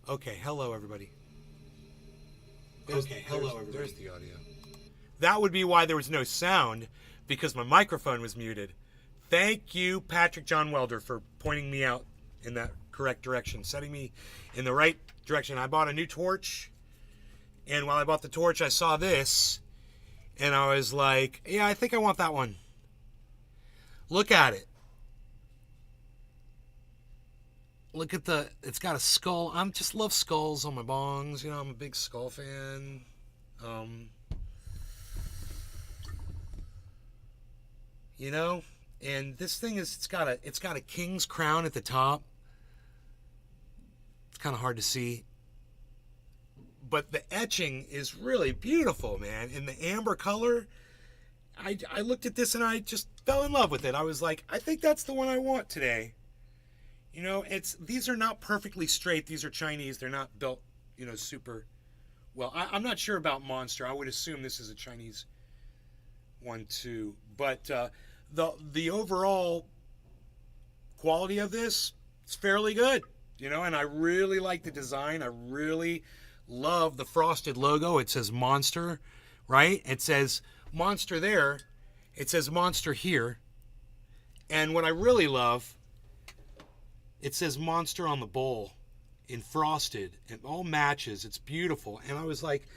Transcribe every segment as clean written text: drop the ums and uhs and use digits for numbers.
Okay, hello everybody. There's the audio. That would be why there was no sound, because my microphone was muted. Thank you, Patrick John Welder, for pointing me out in that correct direction, setting me in the right direction. I bought a new torch, and while I bought the torch, I saw this, and I was like, yeah, I think I want that one. Look at it. Look at it's got a skull. I just love skulls on my bongs. You know, I'm a big skull fan. You know, and this thing is, it's got a king's crown at the top. It's kind of hard to see. But the etching is really beautiful, man. In the amber color, I looked at this and I just fell in love with it. I was like, I think that's the one I want today. You know, these are not perfectly straight. These are Chinese. They're not built, super well. I'm not sure about Monster. I would assume this is a Chinese one too. But the overall quality of this, it's fairly good. And I really like the design. I really love the frosted logo. It says Monster, right? It says Monster there. It says Monster here. And what I really love, it says Monster on the bowl in frosted. It all matches. It's beautiful. And I was like,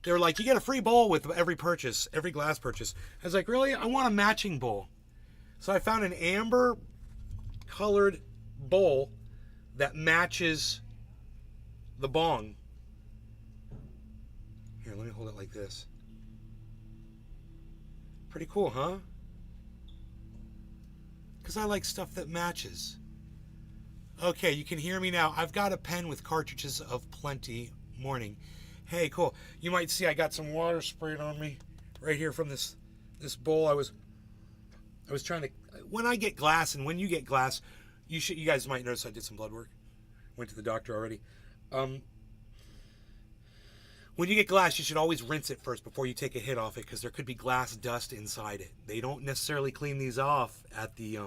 they were like, you get a free bowl with every purchase, every glass purchase. I was like, really? I want a matching bowl. So I found an amber colored bowl that matches the bong. Here, let me hold it like this. Pretty cool, huh? Because I like stuff that matches. Okay, you can hear me now. I've got a pen with cartridges of plenty. Morning. Hey, cool. You might see I got some water sprayed on me right here from this bowl. I was trying to, when I get glass and when you get glass, you guys might notice I did some blood work. Went to the doctor already. When you get glass, you should always rinse it first before you take a hit off it, because there could be glass dust inside it. They don't necessarily clean these off at the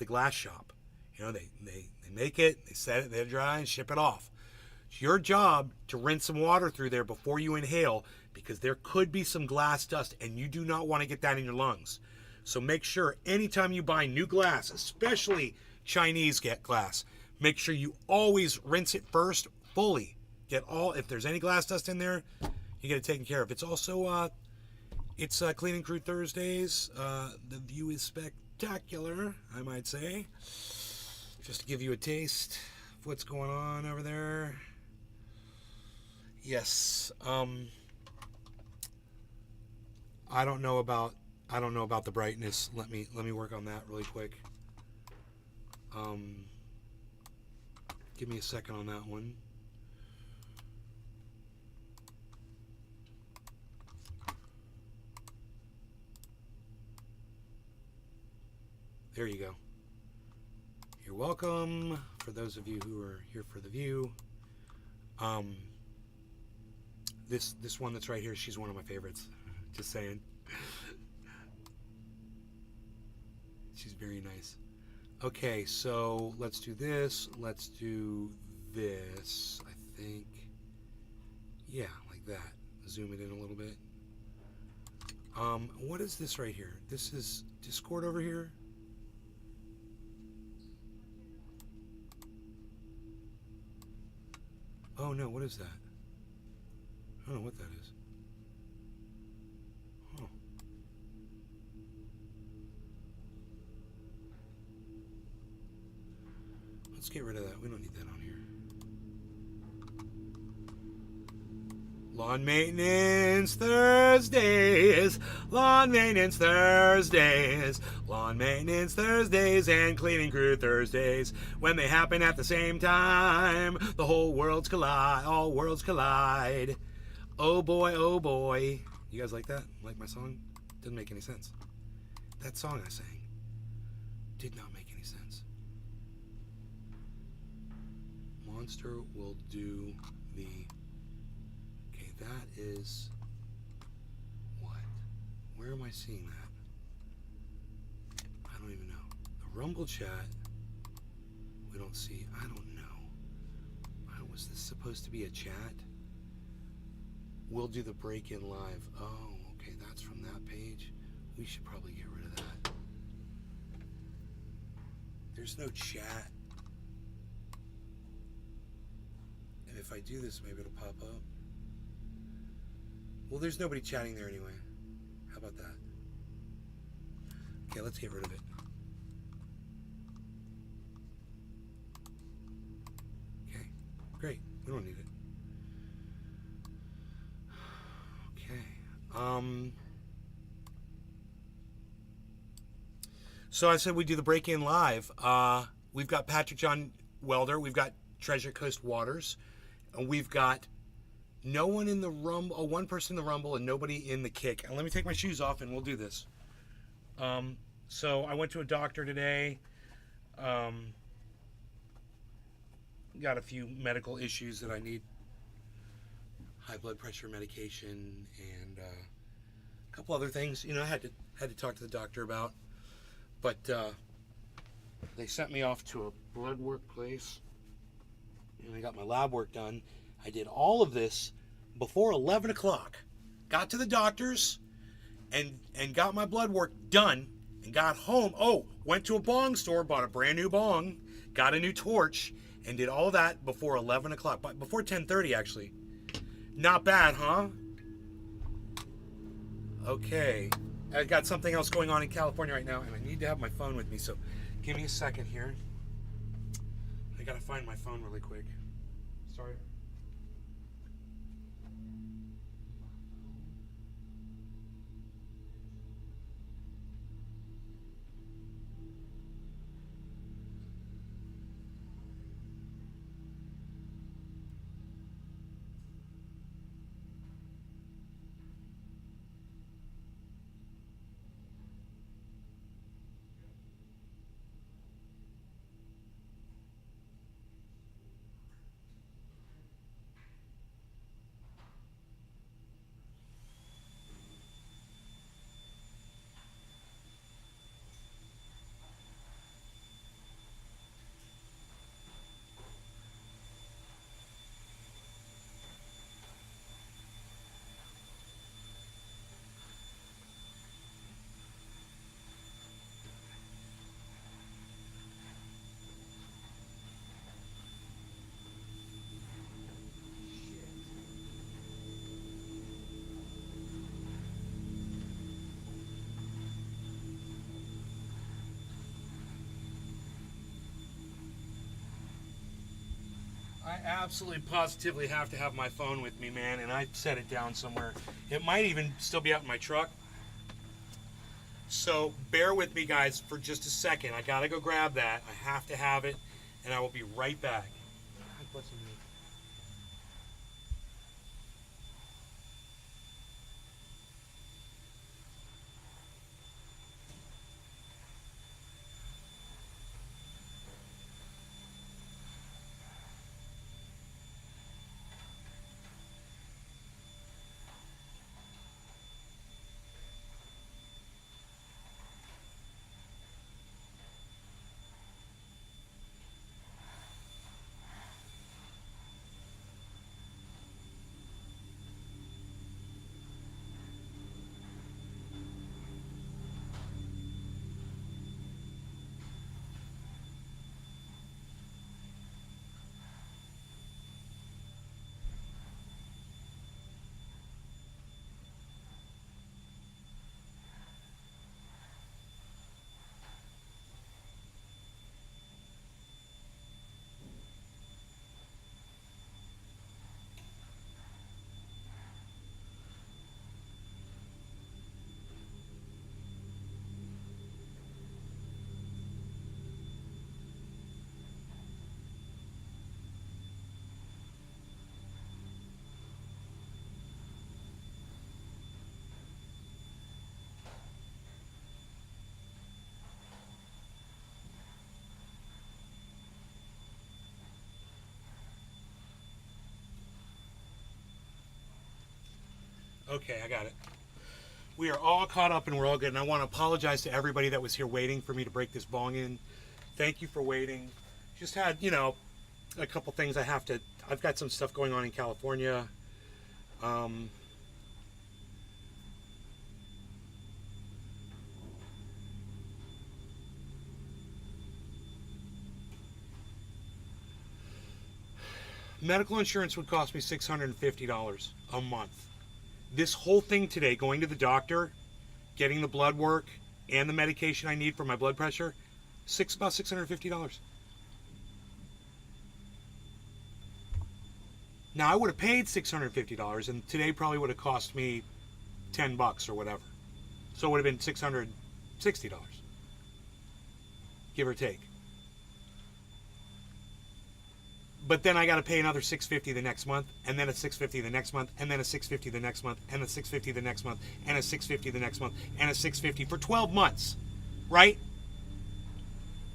glass shop. They make it, they set it, they dry, and ship it off. It's your job to rinse some water through there before you inhale, because there could be some glass dust, and you do not want to get that in your lungs. So make sure anytime you buy new glass, especially Chinese glass, make sure you always rinse it first fully. If there's any glass dust in there, you get it taken care of. It's also it's Cleaning Crew Thursdays. The view is spectacular, I might say. Just to give you a taste of what's going on over there. Yes. I don't know about the brightness. Let me work on that really quick. Give me a second on that one. There you go. You're welcome. For those of you who are here for the view, this one that's right here, she's one of my favorites. Just saying. She's very nice. Okay, so let's do this. Let's do this. I think, yeah, like that. Zoom it in a little bit. What is this right here? This is Discord over here. Oh no, what is that? I don't know what that is. Oh. Let's get rid of that. We don't need that on here. Lawn Maintenance Thursdays. Lawn Maintenance Thursdays. Lawn Maintenance Thursdays and Cleaning Crew Thursdays. When they happen at the same time, the whole worlds collide. All worlds collide. Oh boy, oh boy. You guys like that? Like my song? Didn't make any sense. That song I sang did not make any sense. Monster will do the... Okay, that is... What? Where am I seeing that? I don't even know. The Rumble chat, we don't see. I don't know. I was is this supposed to be a chat? We'll do the break-in live. Oh, okay, that's from that page. We should probably get rid of that. There's no chat. And if I do this, maybe it'll pop up. Well, there's nobody chatting there anyway. How about that? Okay, let's get rid of it. Okay, great. We don't need it. Okay. So I said we do the break-in live. We've got Patrick John Welder. We've got Treasure Coast Waters. And we've got no one in the Rumble. Oh, one person in the Rumble and nobody in the Kick. And let me take my shoes off and we'll do this. So I went to a doctor today. Got a few medical issues that I need. High blood pressure medication and a couple other things. You know, I had to talk to the doctor about. But they sent me off to a blood work place. And I got my lab work done. I did all of this before 11 o'clock. Got to the doctor's and got my blood work done and got home. Oh, went to a bong store, bought a brand new bong, got a new torch, and did all that before 11 o'clock. Before 10:30, actually. Not bad, huh? Okay. I got something else going on in California right now, and I need to have my phone with me, so give me a second here. I gotta find my phone really quick. Sorry. I absolutely positively have to have my phone with me, man, and I set it down somewhere. It might even still be out in my truck. So bear with me, guys, for just a second. I gotta go grab that. I have to have it, and I will be right back. Okay, I got it. We are all caught up and we're all good. And I want to apologize to everybody that was here waiting for me to break this bong in. Thank you for waiting. Just had, you know, a couple things I've got some stuff going on in California. Um, Medical insurance would cost me $650 a month. This whole thing today, going to the doctor, getting the blood work, and the medication I need for my blood pressure, about $650. Now I would have paid $650, and today probably would have cost me $10 or whatever. So it would have been $660, give or take. But then I got to pay another $650 the next month, and then a $650 the next month, and then a $650 the next month, and a $650 the next month, and a $650 the next month, and a $650 for 12 months, right?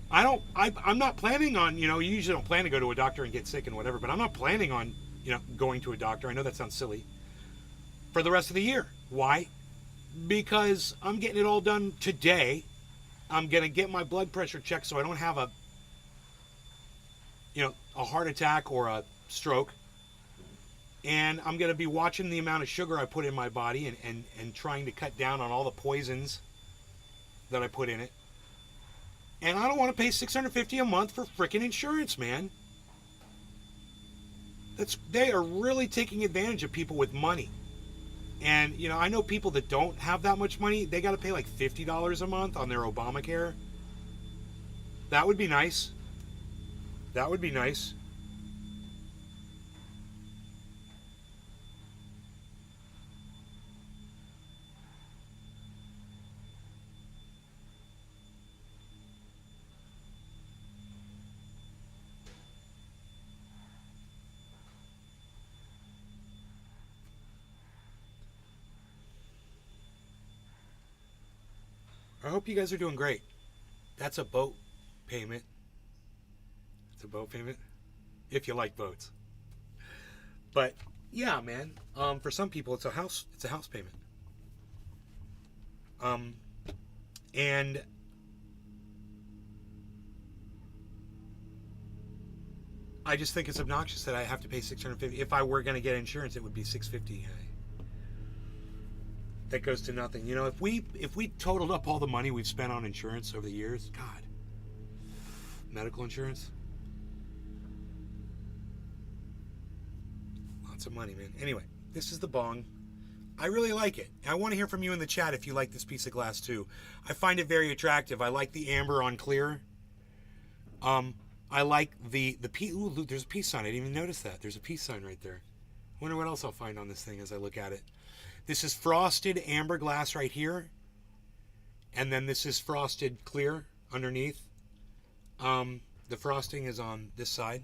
I'm not planning on, you usually don't plan to go to a doctor and get sick and whatever, but I'm not planning on, going to a doctor. I know that sounds silly. For the rest of the year. Why? Because I'm getting it all done today. I'm going to get my blood pressure checked so I don't have a heart attack or a stroke. And I'm going to be watching the amount of sugar I put in my body and trying to cut down on all the poisons that I put in it. And I don't want to pay $650 a month for freaking insurance, man. They are really taking advantage of people with money. And, I know people that don't have that much money, they got to pay like $50 a month on their Obamacare. That would be nice. That would be nice. I hope you guys are doing great. That's a boat payment. It's a boat payment. If you like boats. But yeah, man. For some people it's a house payment. And I just think it's obnoxious that I have to pay $650. If I were going to get insurance, it would be $650. That goes to nothing. If we totaled up all the money we've spent on insurance over the years, God, medical insurance, lots of money, man. Anyway, this is the bong. I really like it. I want to hear from you in the chat if you like this piece of glass too. I find it very attractive. I like the amber on clear. I like the peace. Ooh, there's a peace sign. I didn't even notice that. There's a peace sign right there. Wonder what else I'll find on this thing as I look at it. This is frosted amber glass right here. And then this is frosted clear underneath. The frosting is on this side.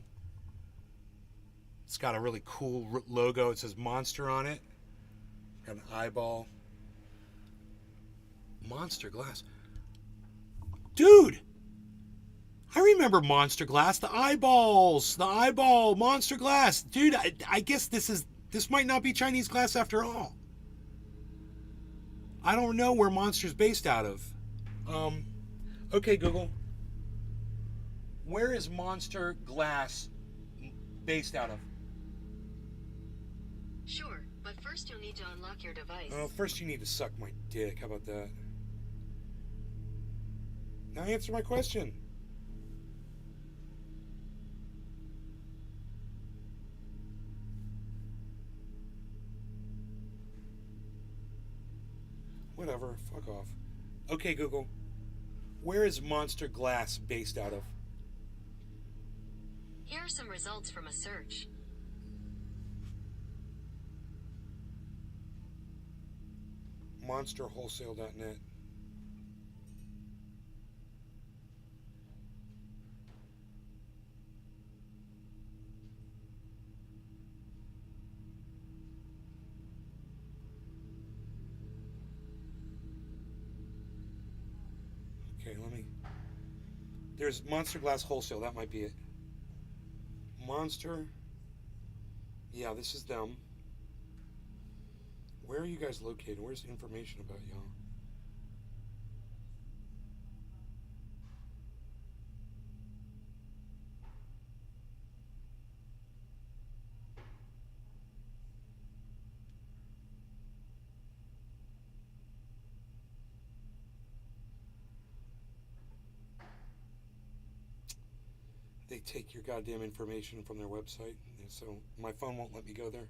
It's got a really cool logo. It says Monster on it. Got an eyeball. Monster glass. Dude! I remember Monster glass. The eyeballs. The eyeball. Monster glass. Dude, I guess this might not be Chinese glass after all. I don't know where Monster's based out of. Okay, Google. Where is Monster glass based out of? Sure, but first you'll need to unlock your device. Oh, first you need to suck my dick. How about that? Now answer my question. Whatever, fuck off. Okay, Google. Where is Monster glass based out of? Here are some results from a search. monsterwholesale.net. Okay, there's Monster Glass Wholesale, that might be it. Monster. Yeah, this is them. Where are you guys located? Where's information about y'all? take your goddamn information from their website, so my phone won't let me go there.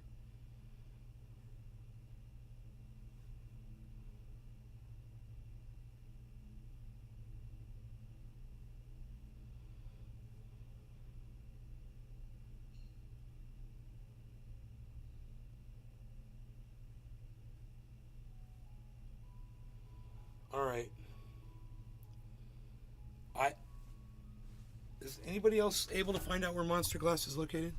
All right. Is anybody else able to find out where Monster Glass is located?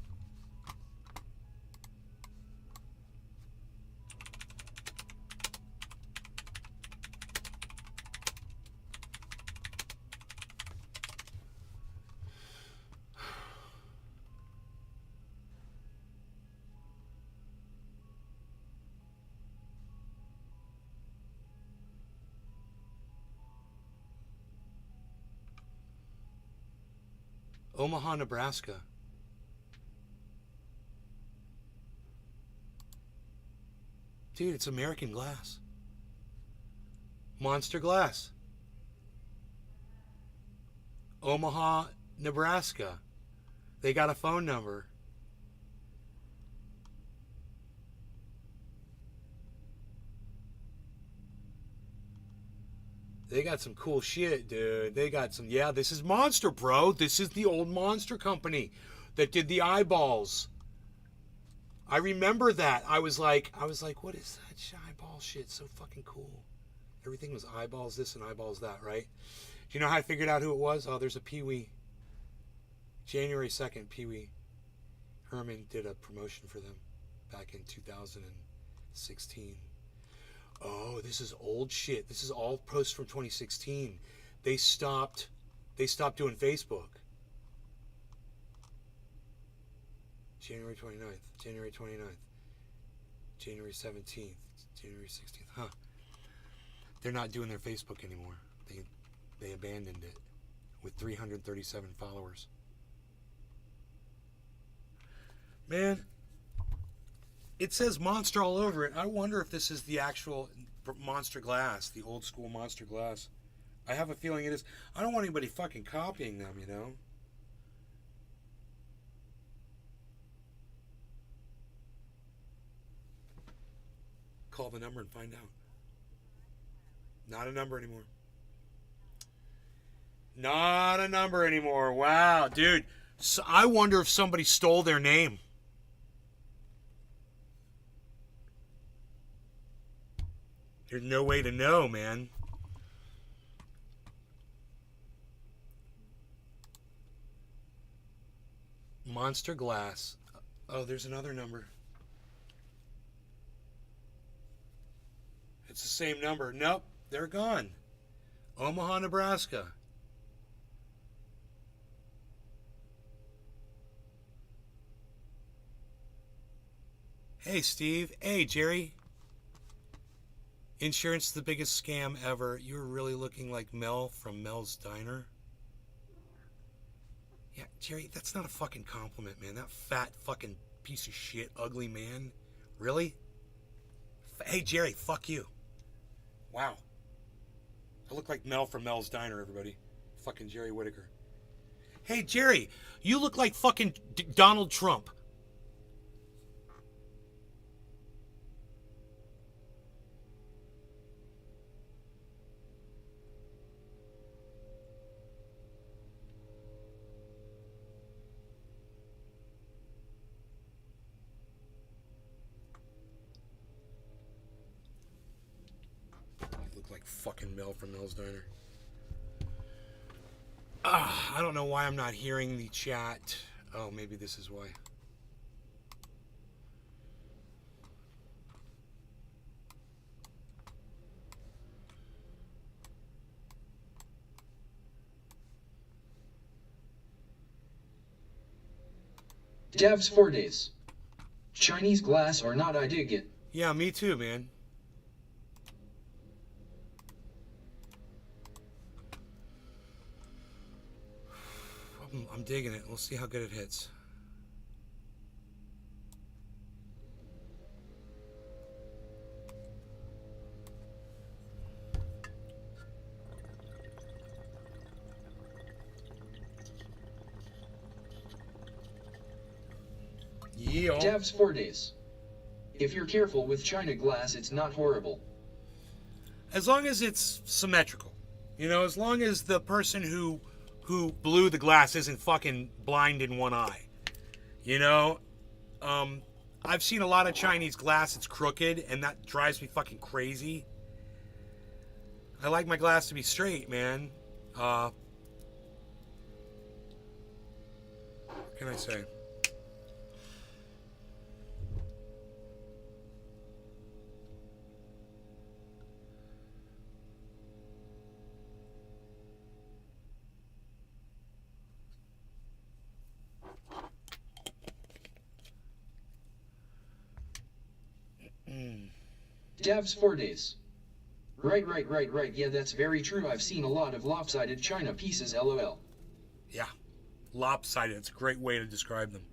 Omaha, Nebraska. Dude, it's American Glass. Monster Glass. Omaha, Nebraska. They got a phone number. They got some cool shit, dude. They got some, yeah, this is Monster, bro. This is the old Monster company that did the eyeballs. I remember that. I was like, what is that eyeball shit? So fucking cool. Everything was eyeballs this and eyeballs that, right? Do you know how I figured out who it was? Oh, there's a Pee-wee. January 2nd, Pee-wee Herman did a promotion for them back in 2016. Oh, this is old shit. This is all posts from 2016. They stopped doing Facebook. January 29th, January 29th, January 17th, January 16th. Huh. They're not doing their Facebook anymore. They abandoned it with 337 followers. Man, it says Monster all over it. I wonder if this is the actual Monster Glass, the old school Monster Glass. I have a feeling it is. I don't want anybody fucking copying them, you know? Call the number and find out. Not a number anymore. Not a number anymore. Wow, dude. So I wonder if somebody stole their name. There's no way to know, man. Monster Glass. Oh, there's another number. It's the same number. Nope, they're gone. Omaha, Nebraska. Hey, Steve. Hey, Jerry. Insurance is the biggest scam ever. You're really looking like Mel from Mel's Diner. Yeah, Jerry, that's not a fucking compliment, man. That fat fucking piece of shit, ugly man. Really? Hey, Jerry, fuck you. Wow. I look like Mel from Mel's Diner, everybody. Fucking Jerry Whittaker. Hey, Jerry, you look like fucking Donald Trump. Like fucking Mel from Mel's Diner. I don't know why I'm not hearing the chat. Oh, maybe this is why. Devs 4 days. Chinese glass or not, I dig it. Yeah, me too, man. I'm digging it. We'll see how good it hits. Yeah. Devs 4 days. If you're careful with China glass, it's not horrible. As long as it's symmetrical. You know, as long as the person who blew the glass isn't fucking blind in one eye. You know? I've seen a lot of Chinese glass that's crooked, and that drives me fucking crazy. I like my glass to be straight, man. What can I say? Devs 4 days. Right. Yeah, that's very true. I've seen a lot of lopsided China pieces, lol. Yeah. Lopsided. It's a great way to describe them.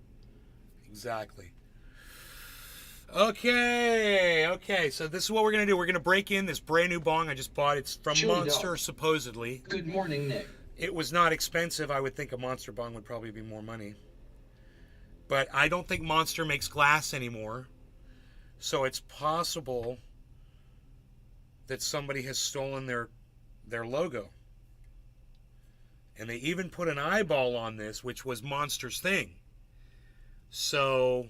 Exactly. Okay. So this is what we're going to do. We're going to break in this brand new bong I just bought. It's from Chili Monster, dog. supposedly. Good morning, Nick. It was not expensive. I would think a Monster bong would probably be more money. But I don't think Monster makes glass anymore. So it's possible that somebody has stolen their logo. And they even put an eyeball on this, which was Monster's thing. So,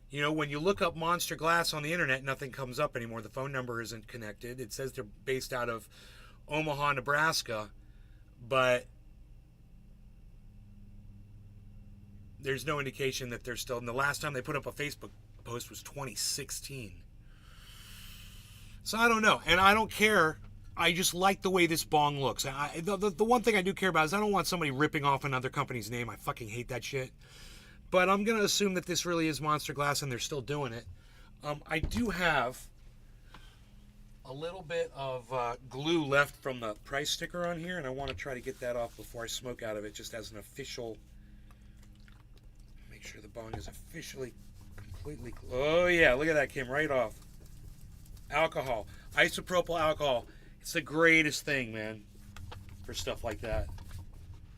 you know, when you look up Monster Glass on the internet, nothing comes up anymore. The phone number isn't connected. It says they're based out of Omaha, Nebraska, but there's no indication that they're still. And the last time they put up a Facebook post was 2016. So I don't know, and I don't care. I just like the way this bong looks. The one thing I do care about is I don't want somebody ripping off another company's name. I fucking hate that shit. But I'm going to assume that this really is Monster Glass and they're still doing it. I do have a little bit of glue left from the price sticker on here, and I want to try to get that off before I smoke out of it, just as an official. Make sure the bong is officially completely. Oh yeah, look at that, came right off. Alcohol, isopropyl alcohol. It's the greatest thing, man, for stuff like that.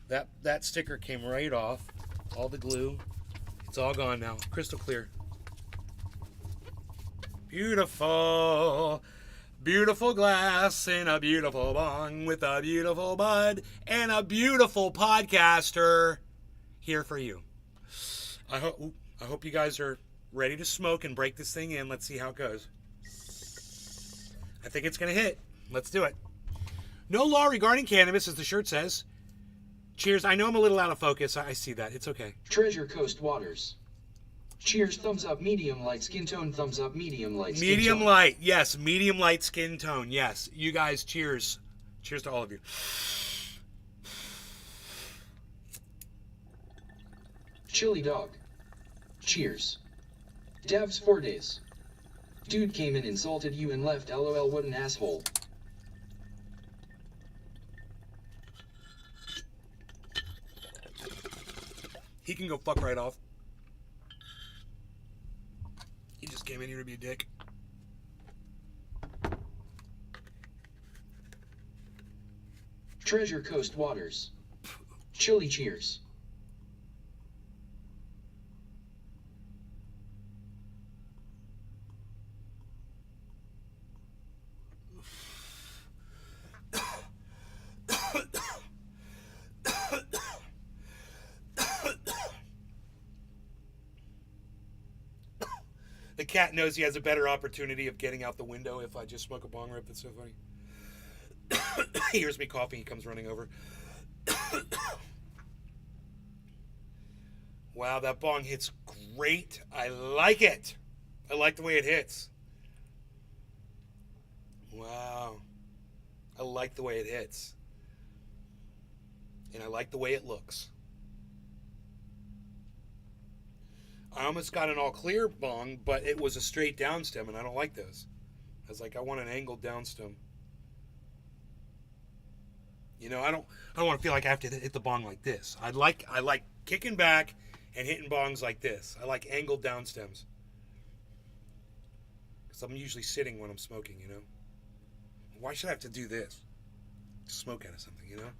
That sticker came right off. All the glue. It's all gone now. Crystal clear. Beautiful. Beautiful glass in a beautiful bong with a beautiful bud and a beautiful podcaster here for you. I hope you guys are ready to smoke and break this thing in. Let's see how it goes. I think it's going to hit. Let's do it. No law regarding cannabis, as the shirt says. Cheers. I know I'm a little out of focus. I see that. It's okay. Treasure Coast Waters. Cheers, thumbs up, medium light skin tone, thumbs up, medium light skin tone. Medium light. Yes, medium light skin tone. Yes. You guys, cheers. Cheers to all of you. Chili dog. Cheers. Devs 4 days. Dude came in, insulted you, and left. LOL, what an asshole. He can go fuck right off. He just came in here to be a dick. Treasure Coast Waters. Chili cheers. The cat knows he has a better opportunity of getting out the window if I just smoke a bong rip. That's so funny. He hears me coughing. He comes running over. Wow, that bong hits great. I like it. I like the way it hits. Wow. I like the way it hits. And I like the way it looks. I almost got an all clear bong, but it was a straight down stem, and I don't like those. I was like, I want an angled down stem. You know, I don't want to feel like I have to hit the bong like this. I like kicking back and hitting bongs like this. I like angled down stems. Because I'm usually sitting when I'm smoking, you know. Why should I have to do this? To smoke out of something, you know?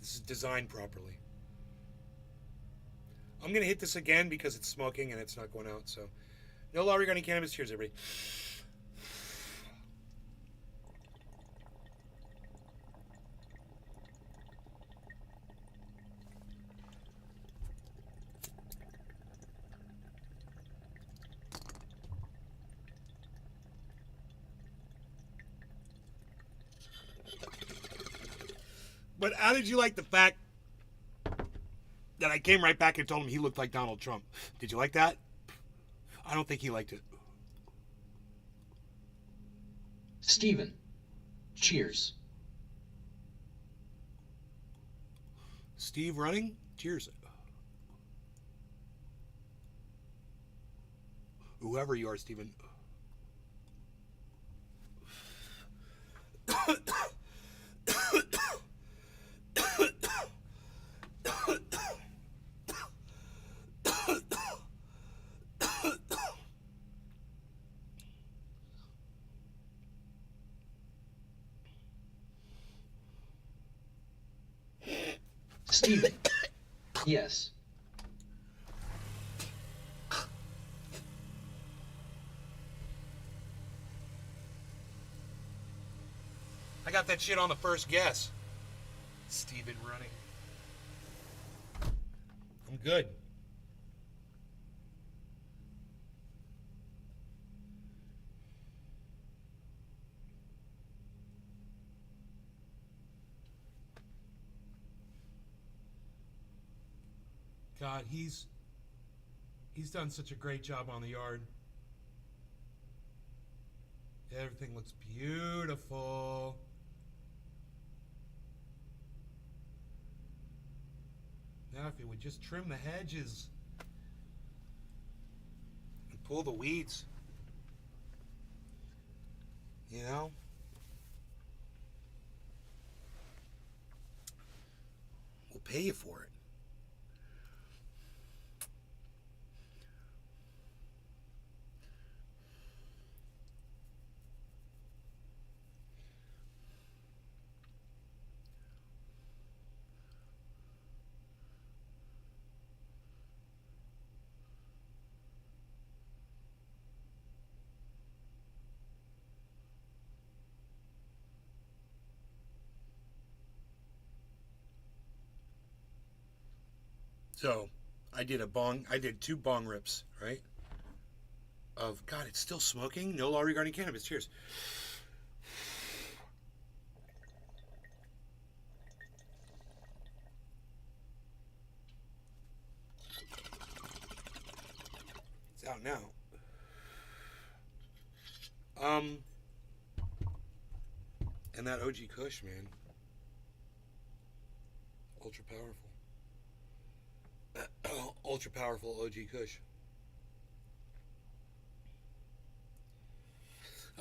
This is designed properly. I'm going to hit this again because it's smoking and it's not going out. So, no law regarding cannabis. Cheers, everybody. But how did you like the fact that I came right back and told him he looked like Donald Trump? Did you like that? I don't think he liked it. Steven. Cheers. Steve running? Cheers. Whoever you are, Steven. Steven. Yes. I got that shit on the first guess. Steven running. I'm good. God, he's done such a great job on the yard. Everything looks beautiful. Now if he would just trim the hedges and pull the weeds, you know? We'll pay you for it. So, I did 2 bong rips, right? Of, God, it's still smoking? No law regarding cannabis. Cheers. It's out now. And that OG Kush, man. Ultra powerful. Ultra powerful OG Kush.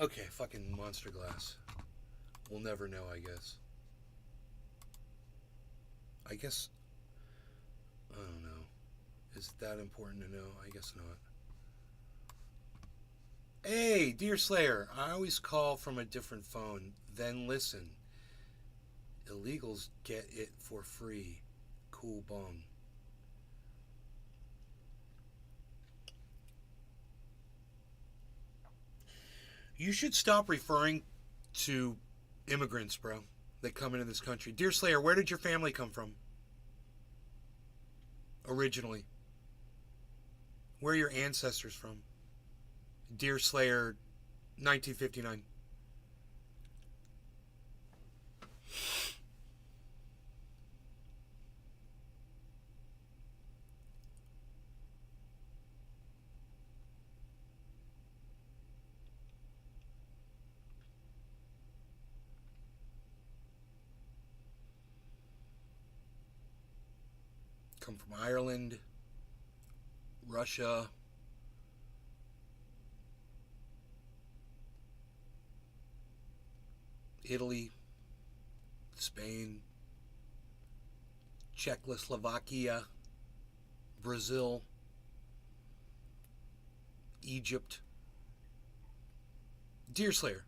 Okay, fucking monster glass. We'll never know, I guess. I don't know. Is it that important to know? I guess not. Hey, Deer Slayer, I always call from a different phone, then listen. Illegals get it for free. Cool bong. You should stop referring to immigrants, bro, that come into this country. Deer Slayer, where did your family come from? Originally. Where are your ancestors from? Deer Slayer, 1959. Come from Ireland, Russia, Italy, Spain, Czechoslovakia, Brazil, Egypt. Deer Slayer.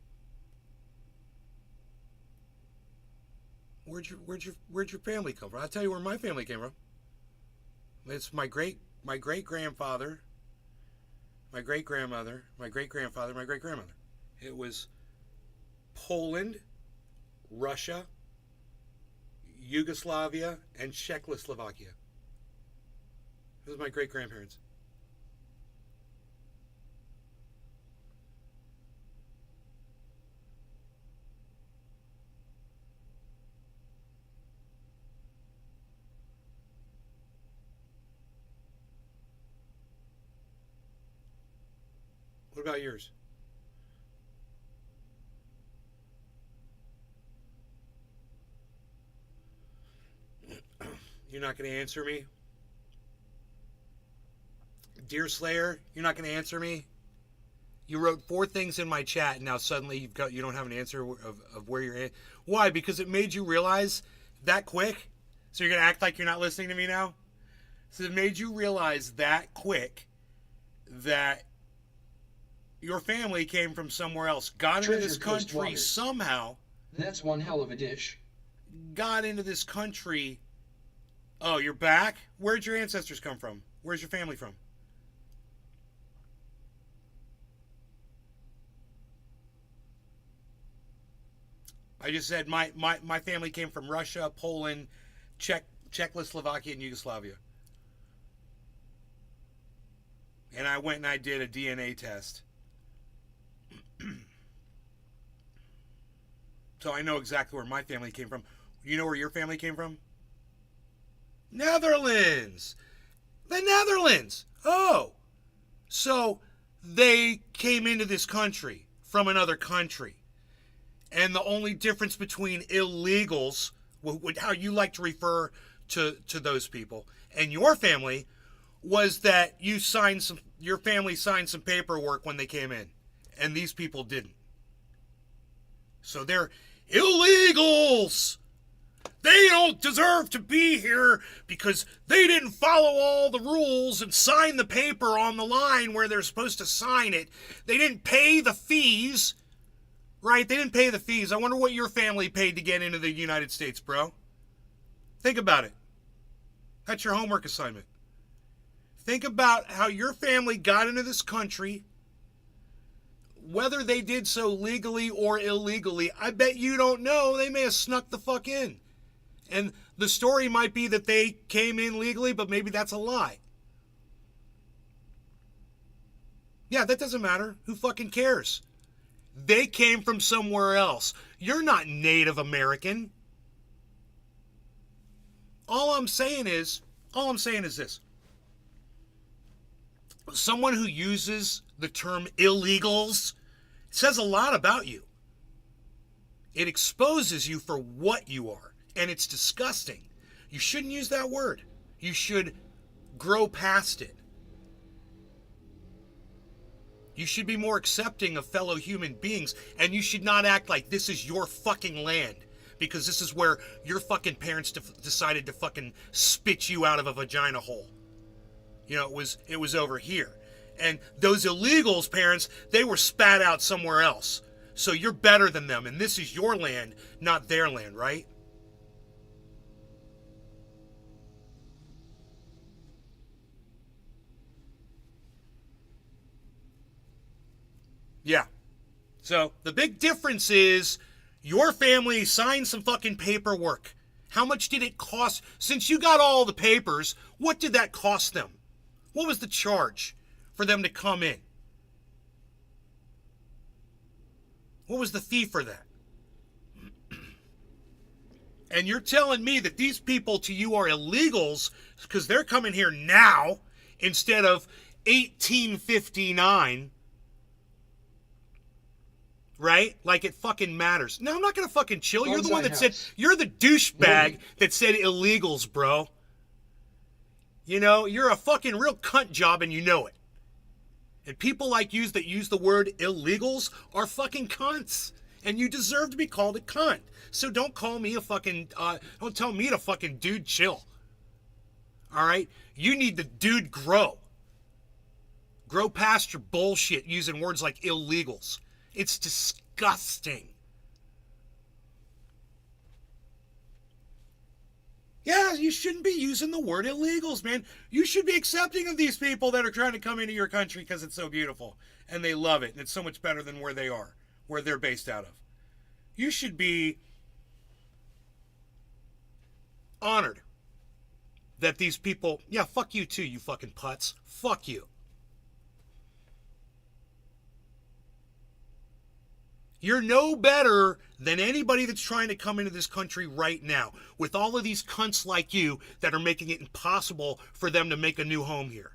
Where'd your family come from? I'll tell you where my family came from. It's my great grandfather, my great grandmother, my great grandfather, my great grandmother. It was Poland, Russia, Yugoslavia, and Czechoslovakia. Those are my great grandparents. What about yours? You're not going to answer me? Dear Slayer, you're not going to answer me? You wrote 4 things in my chat, and now suddenly you don't have an answer of where you're at. Why? Because it made you realize that quick? So you're going to act like you're not listening to me now? So it made you realize that quick that your family came from somewhere else, got into this country somehow. That's one hell of a dish. Got into this country. Oh, you're back? Where'd your ancestors come from? Where's your family from? I just said my family came from Russia, Poland, Czechoslovakia, and Yugoslavia. And I went and I did a DNA test. So I know exactly where my family came from. You know where your family came from? Netherlands! The Netherlands! Oh! So they came into this country from another country. And the only difference between illegals, how you like to refer to those people, and your family was that your family signed some paperwork when they came in. And these people didn't. So they're illegals! They don't deserve to be here because they didn't follow all the rules and sign the paper on the line where they're supposed to sign it. They didn't pay the fees, right? They didn't pay the fees. I wonder what your family paid to get into the United States, bro. Think about it. That's your homework assignment. Think about how your family got into this country, whether they did so legally or illegally. I bet you don't know. They may have snuck the fuck in. And the story might be that they came in legally, but maybe that's a lie. Yeah, that doesn't matter. Who fucking cares? They came from somewhere else. You're not Native American. All I'm saying is this. Someone who uses the term illegals says a lot about you. It exposes you for what you are. And it's disgusting. You shouldn't use that word. You should grow past it. You should be more accepting of fellow human beings, and you should not act like this is your fucking land because this is where your fucking parents decided to fucking spit you out of a vagina hole. You know, it was over here. And those illegals' parents, they were spat out somewhere else. So you're better than them, and this is your land, not their land, right? Yeah. So the big difference is your family signed some fucking paperwork. How much did it cost? Since you got all the papers, what did that cost them? What was the charge for them to come in? What was the fee for that? And you're telling me that these people to you are illegals because they're coming here now instead of 1859. Right? Like it fucking matters. No, I'm not going to fucking chill. You're the one that said, you're the douchebag that said illegals, bro. You know, you're a fucking real cunt job and you know it. And people like you that use the word illegals are fucking cunts. And you deserve to be called a cunt. So don't call me a fucking, don't tell me to fucking dude chill. All right? You need to dude grow. Grow past your bullshit using words like illegals. It's disgusting. Yeah, Yeah, you shouldn't be using the word illegals, man. You should be accepting of these people that are trying to come into your country because it's so beautiful and they love it and it's so much better than where they are, where they're based out of. You should be honored that these people, yeah, fuck you too, you fucking putz. Fuck you. You're no better than anybody that's trying to come into this country right now with all of these cunts like you that are making it impossible for them to make a new home here.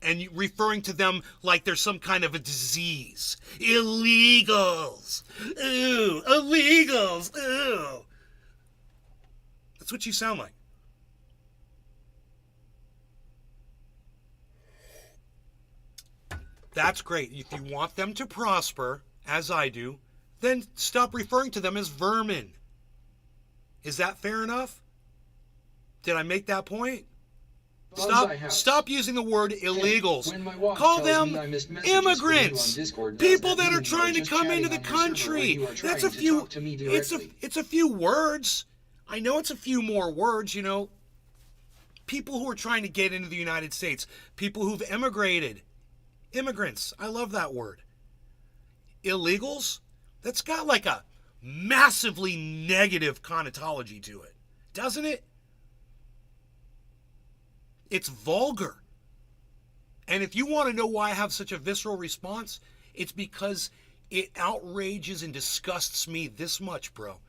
And referring to them like there's some kind of a disease. Illegals. Ooh, illegals. Ooh. That's what you sound like. That's great. If you want them to prosper, as I do, then stop referring to them as vermin. Is that fair enough? Did I make that point? Stop using the word illegals. Call them immigrants. People that are trying to come into the country. That's a few. It's a few words. I know it's a few more words, you know. People who are trying to get into the United States. People who've emigrated. Immigrants. I love that word. Illegals? That's got like a massively negative connotology to it. Doesn't it? It's vulgar. And if you want to know why I have such a visceral response, it's because it outrages and disgusts me this much, bro.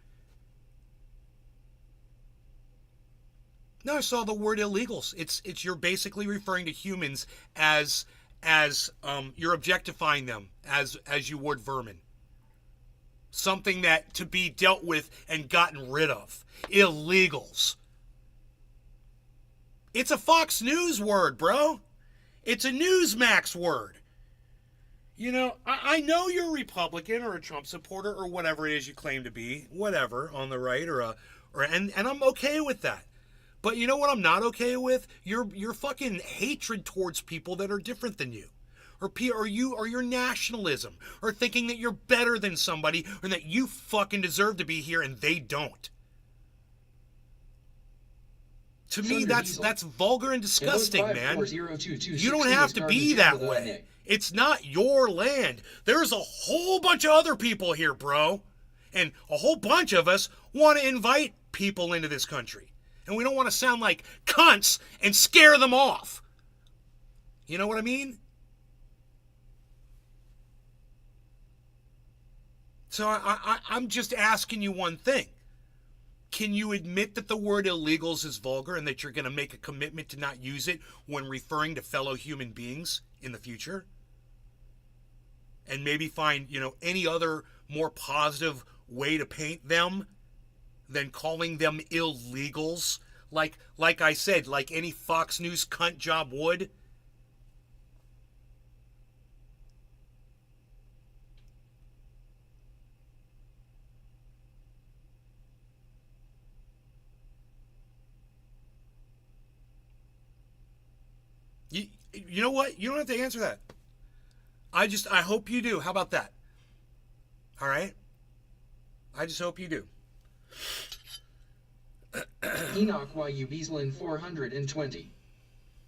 Now I saw the word illegals. It's you're basically referring to humans as you're objectifying them as you would vermin. Something that to be dealt with and gotten rid of. Illegals. It's a Fox News word, bro. It's a Newsmax word. You know, I know you're a Republican or a Trump supporter or whatever it is you claim to be, whatever, on the right and I'm okay with that. But you know what I'm not okay with? Your fucking hatred towards people that are different than you. Or your nationalism. Or thinking that you're better than somebody or that you fucking deserve to be here and they don't. To me, that's vulgar and disgusting, man. You don't have to be that way. It's not your land. There's a whole bunch of other people here, bro. And a whole bunch of us want to invite people into this country. And we don't want to sound like cunts and scare them off. You know what I mean? So I'm just asking you one thing. Can you admit that the word illegals is vulgar and that you're going to make a commitment to not use it when referring to fellow human beings in the future? And maybe find, you know, any other more positive way to paint them than calling them illegals? Like I said, like any Fox News cunt job would? You know what? You don't have to answer that. I hope you do. How about that? All right? I just hope you do. Enoch YU Beaslin 420.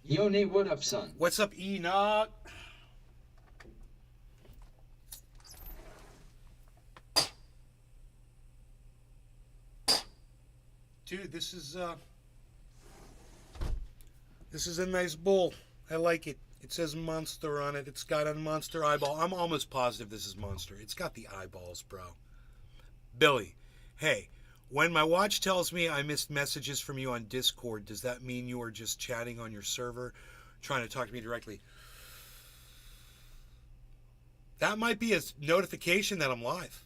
Yone, what up, son? What's up, Enoch? Dude, this is a nice bowl. I like it. It says Monster on it. It's got a monster eyeball. I'm almost positive this is Monster. It's got the eyeballs, bro. Billy, hey, when my watch tells me I missed messages from you on Discord, does that mean you are just chatting on your server, trying to talk to me directly? That might be a notification that I'm live.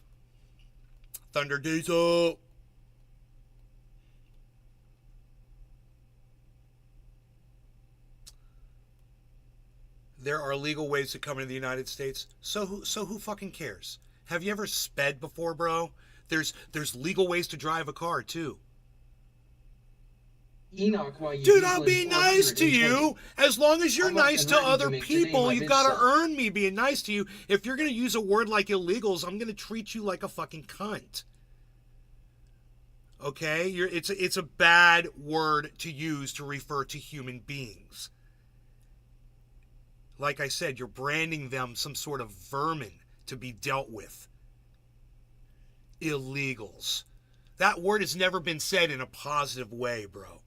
Thunder Diesel. There are legal ways to come into the United States. So who fucking cares? Have you ever sped before, bro? There's legal ways to drive a car too. Enoch, dude, I'll be nice to you as long as you're nice to other people. You've got to earn me being nice to you. If you're going to use a word like illegals, I'm going to treat you like a fucking cunt. Okay? It's a bad word to use to refer to human beings. Like I said, you're branding them some sort of vermin to be dealt with. Illegals. That word has never been said in a positive way, bro.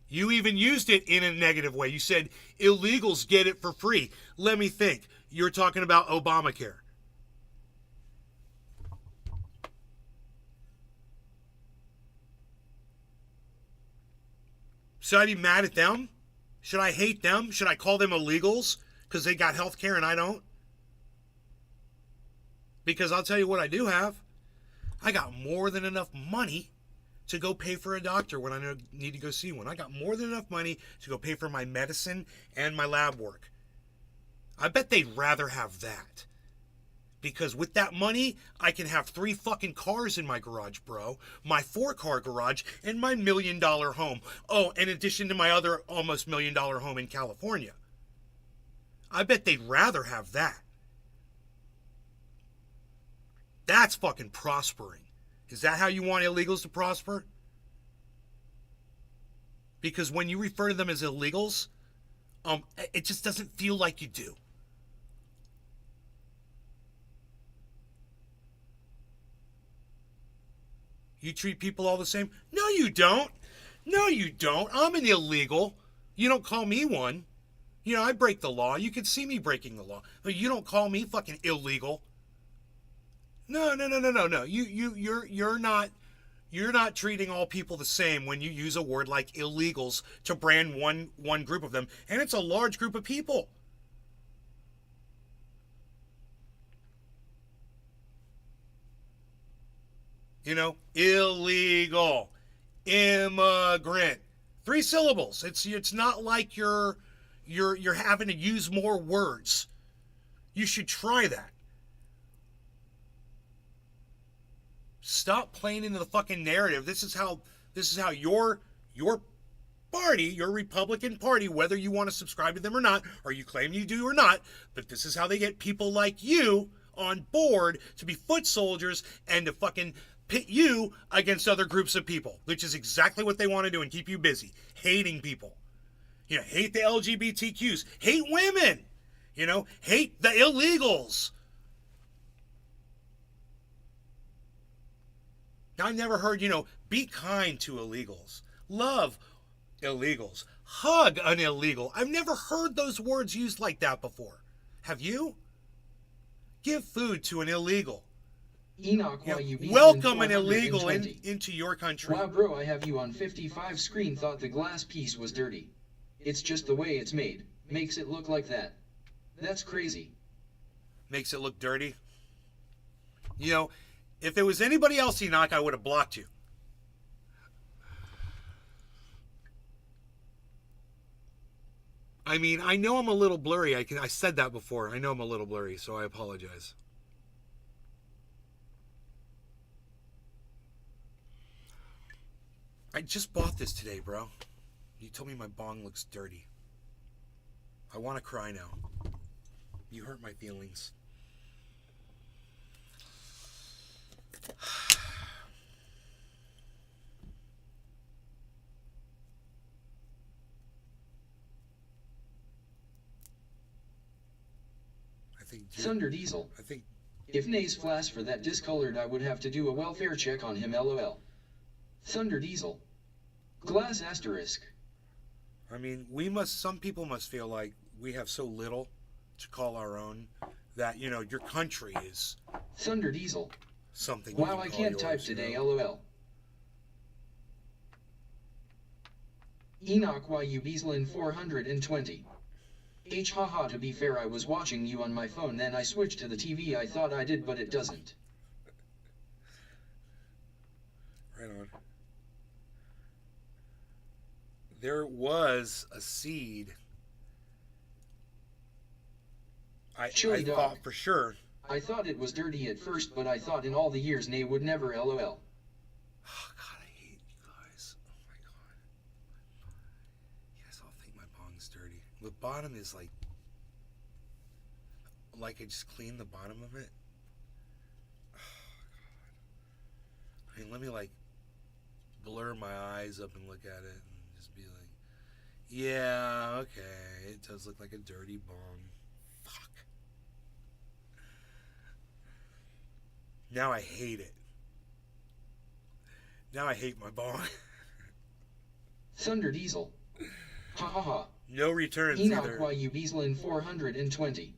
You even used it in a negative way. You said illegals get it for free. Let me think. You're talking about Obamacare. Should I be mad at them? Should I hate them? Should I call them illegals because they got health care and I don't? Because I'll tell you what I do have. I got more than enough money to go pay for a doctor when I need to go see one. I got more than enough money to go pay for my medicine and my lab work. I bet they'd rather have that. Because with that money, I can have 3 fucking cars in my garage, bro. My 4-car garage and my $1 million home. Oh, in addition to my other almost $1 million home in California. I bet they'd rather have that. That's fucking prospering. Is that how you want illegals to prosper? Because when you refer to them as illegals, it just doesn't feel like you do. You treat people all the same? No, you don't. No, you don't. I'm an illegal. You don't call me one. You know, I break the law. You can see me breaking the law. But you don't call me fucking illegal. No. You're not treating all people the same when you use a word like illegals to brand one group of them, and it's a large group of people. You know, illegal, immigrant, 3 syllables. It's not like you're having to use more words. You should try that. Stop playing into the fucking narrative. This is how your party, your Republican Party, whether you want to subscribe to them or not, or you claim you do or not, but this is how they get people like you on board to be foot soldiers and to fucking pit you against other groups of people, which is exactly what they want to do and keep you busy, hating people. You know, hate the LGBTQs, hate women, you know, hate the illegals. Now, I've never heard, you know, be kind to illegals, love illegals, hug an illegal. I've never heard those words used like that before. Have you? Give food to an illegal. Enoch, why you welcome an illegal into your country. Wow, bro, I have you on 55 screen. Thought the glass piece was dirty. It's just the way it's made. Makes it look like that. That's crazy. Makes it look dirty. You know, if it was anybody else, Enoch, I would have blocked you. I mean, I know I'm a little blurry. I said that before. I know I'm a little blurry, so I apologize. I just bought this today, bro. You told me my bong looks dirty. I want to cry now. You hurt my feelings. Thunder Diesel. I think if Nays flash for that discolored, I would have to do a welfare check on him. LOL. Thunder Diesel. Glass asterisk. I mean, some people must feel like we have so little to call our own that, you know, your country is Thunder Diesel. Something. Wow, I can't type today. You know? LOL. Enoch YU Beaslin 420. Haha, to be fair, I was watching you on my phone, then I switched to the TV. I thought I did, but it doesn't. Right on. There was a seed. I thought for sure. I thought it was dirty at first, but I thought in all the years Nay would never. LOL. Oh God, I hate you guys. Oh my God. You guys all think my bong's dirty. The bottom is like I just cleaned the bottom of it. Oh God. let me like blur my eyes up and look at it and just be like, yeah, okay, it does look like a dirty bong. Fuck. Now I hate it. Now I hate my bong. Thunder Diesel. Ha ha ha. No returns Enoch either. YU Beaslin 420.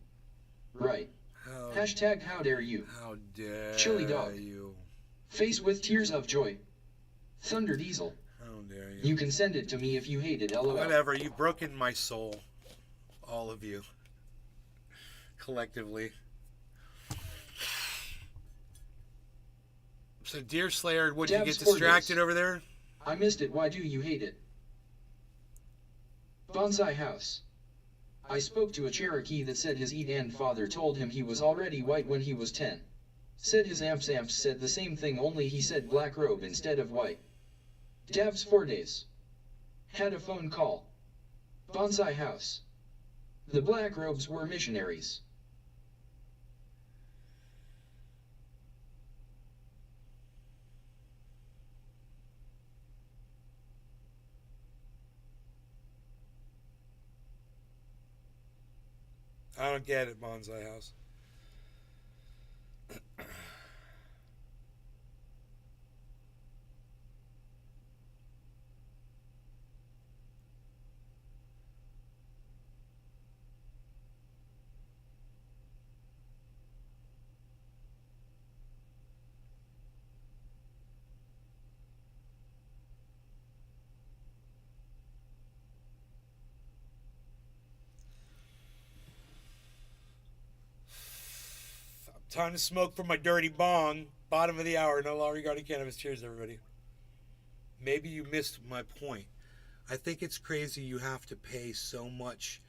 Right. How, Hashtag how dare you. how dare Chili dog. you? Face with tears of joy. Thunder Diesel. How dare you? You can send it to me if you hate it, lol. Whatever, you've broken my soul. All of you. Collectively. So, Deer Slayer, would you Dabs get 4 distracted days. over there? I missed it, why do you hate it? Bonsai House. I spoke to a Cherokee that said his Edan father told him he was already white when he was 10. Said his amps said the same thing, only he said black robe instead of white. Dabs 4 days. Had a phone call. Bonsai House. The black robes were missionaries. I don't get it, Bonsai House. Time to smoke from my dirty bong. Bottom of the hour. No law regarding cannabis. Cheers, everybody. Maybe you missed my point. I think it's crazy you have to pay so much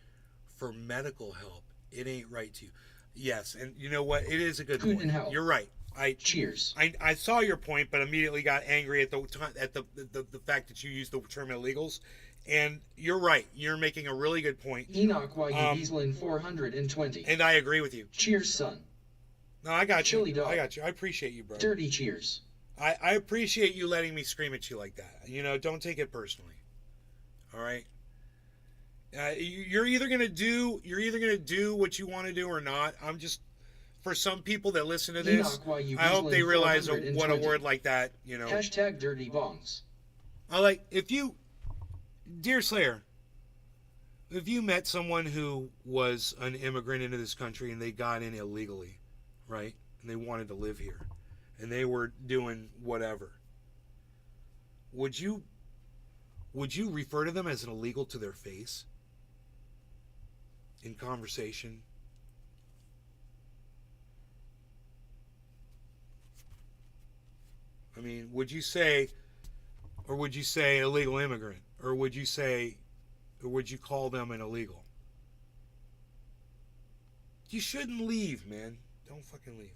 for medical help. It ain't right to you. Yes, and you know what? It is a good Good point. and hell. You're right. Cheers. I saw your point, but immediately got angry at the fact that you used the term illegals. And you're right. You're making a really good point. Enoch YU Beaslin 420. And I agree with you. Cheers, son. No, I got you. Chili dog. I got you. I appreciate you, bro. Dirty cheers. I appreciate you letting me scream at you like that. You know, don't take it personally. All right. You're either gonna do what you want to do or not. I'm just, for some people that listen to this, Enoch YU I hope they Beaslin realize what a 420. word like that. You know, Hashtag dirty bongs. I like if you, Dear Slayer, if you met someone who was an immigrant into this country and they got in illegally, right, and they wanted to live here, and they were doing whatever, would you refer to them as an illegal to their face in conversation? I mean, would you say illegal immigrant, or would you call them an illegal? You shouldn't leave, man. Don't fucking leave.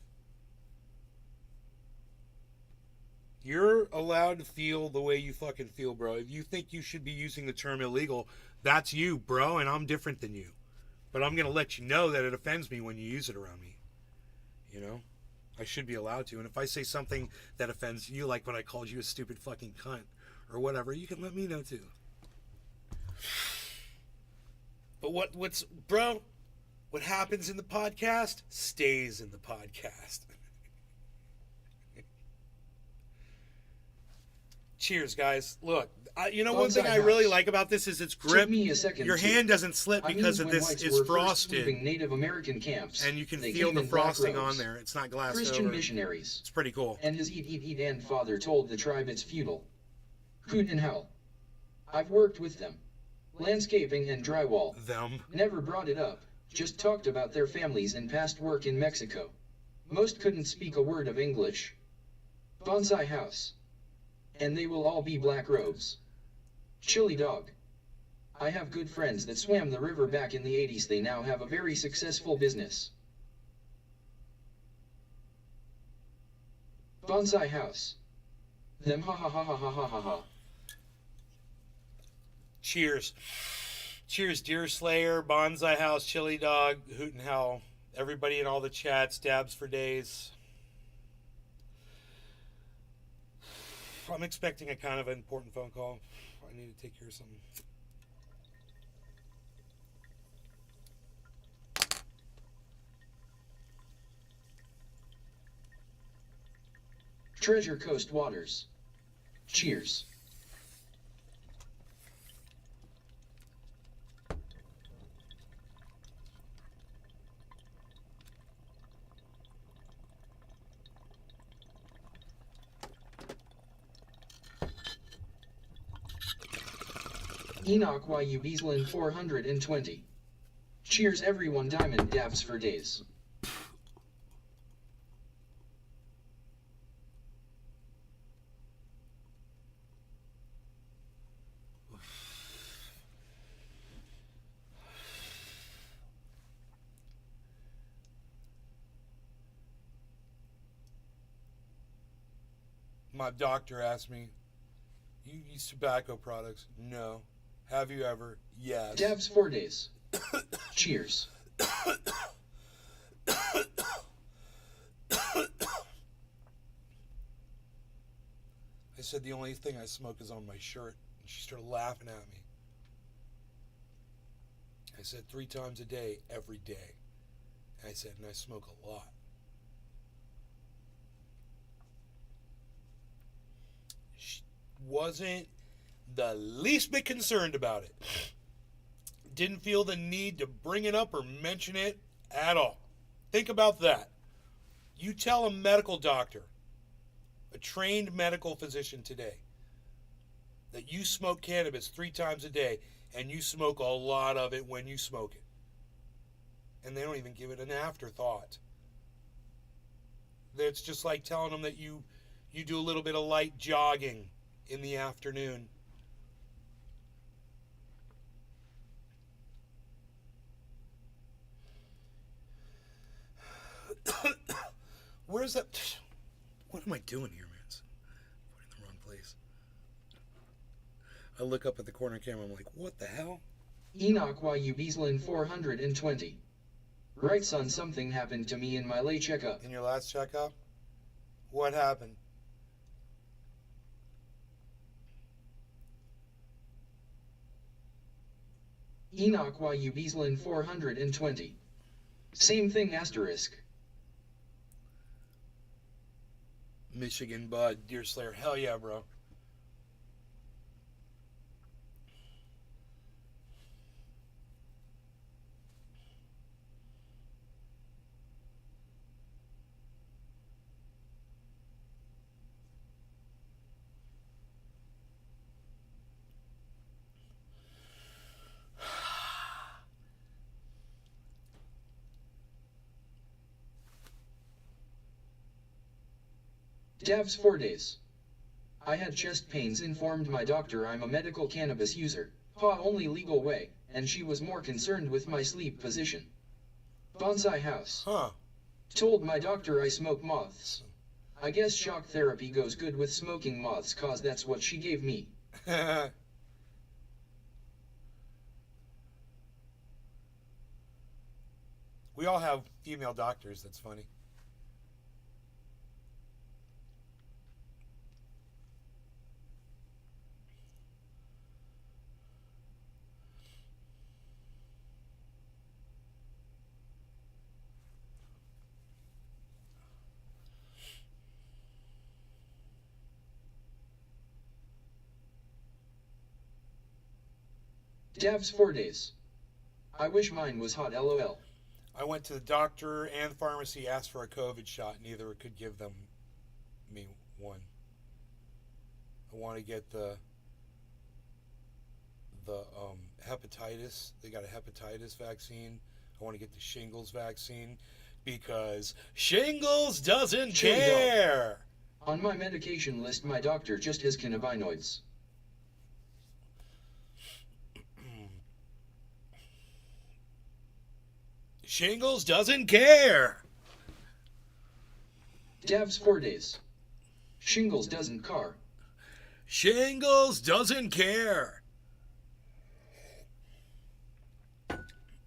You're allowed to feel the way you fucking feel, bro. If you think you should be using the term illegal, that's you, bro, and I'm different than you. But I'm going to let you know that it offends me when you use it around me. You know? I should be allowed to. And if I say something that offends you, like when I called you a stupid fucking cunt or whatever, you can let me know too. But what happens in the podcast stays in the podcast. Cheers, guys. Look, one thing I really like about this is its grip. Took me a second Your to- hand doesn't slip because of when this. whites It's were first sweeping frosted, Native American camps, and you can they feel came the in black frosting robes. on there. It's not glassed Christian over. missionaries. It's pretty cool. And his and father told the tribe it's futile. Hoot in hell. I've worked with them. Landscaping and drywall. Them. Never brought it up. Just talked about their families and past work in Mexico. Most couldn't speak a word of English. Bonsai house. And they will all be black robes. Chili dog. I have good friends that swam the river back in the 80s. They now have a very successful business. Bonsai house. Them ha ha ha ha ha ha ha ha. Cheers. Cheers, Deer Slayer, Bonsai House, Chili Dog, Hoot and Hell. Everybody in all the chats, dabs for days. I'm expecting a kind of an important phone call. I need to take care of something. Treasure Coast Waters. Cheers. Enoch YU Beaslin 420. Cheers everyone, diamond dabs for days. My doctor asked me, "You use tobacco products?" No. Have you ever? Yes. Dabs 4 days. Cheers. I said, "The only thing I smoke is on my shirt." And she started laughing at me. I said, 3 times a day, every day. And I said, and I smoke a lot. She wasn't the least bit concerned about it. Didn't feel the need to bring it up or mention it at all. Think about that. You tell a medical doctor, a trained medical physician today, that you smoke cannabis 3 times a day and you smoke a lot of it when you smoke it. And they don't even give it an afterthought. It's just like telling them that you do a little bit of light jogging in the afternoon. Where's that? What am I doing here, man? I'm in the wrong place. I look up at the corner camera. I'm like, what the hell? Enoch YU Beaslin 420. Right, son, something happened to me in my late checkup. In your last checkup? What happened? Enoch YU Beaslin 420. Same thing asterisk. Michigan Bud, Deer Slayer. Hell yeah, bro. Dabs 4 days. I had chest pains, informed my doctor I'm a medical cannabis user. Ha, only legal way, and she was more concerned with my sleep position. Bonsai house. Huh. Told my doctor I smoke moths. I guess shock therapy goes good with smoking moths, cause that's what she gave me. We all have female doctors. That's funny. Dabs 4 days. I wish mine was hot, lol. I went to the doctor and pharmacy, asked for a COVID shot. Neither could give me one. I want to get the hepatitis. They got a hepatitis vaccine. I want to get the shingles vaccine because shingles doesn't care. On my medication list, my doctor just has cannabinoids. Shingles doesn't care. Dabs 4 days. Shingles doesn't car. Shingles doesn't care.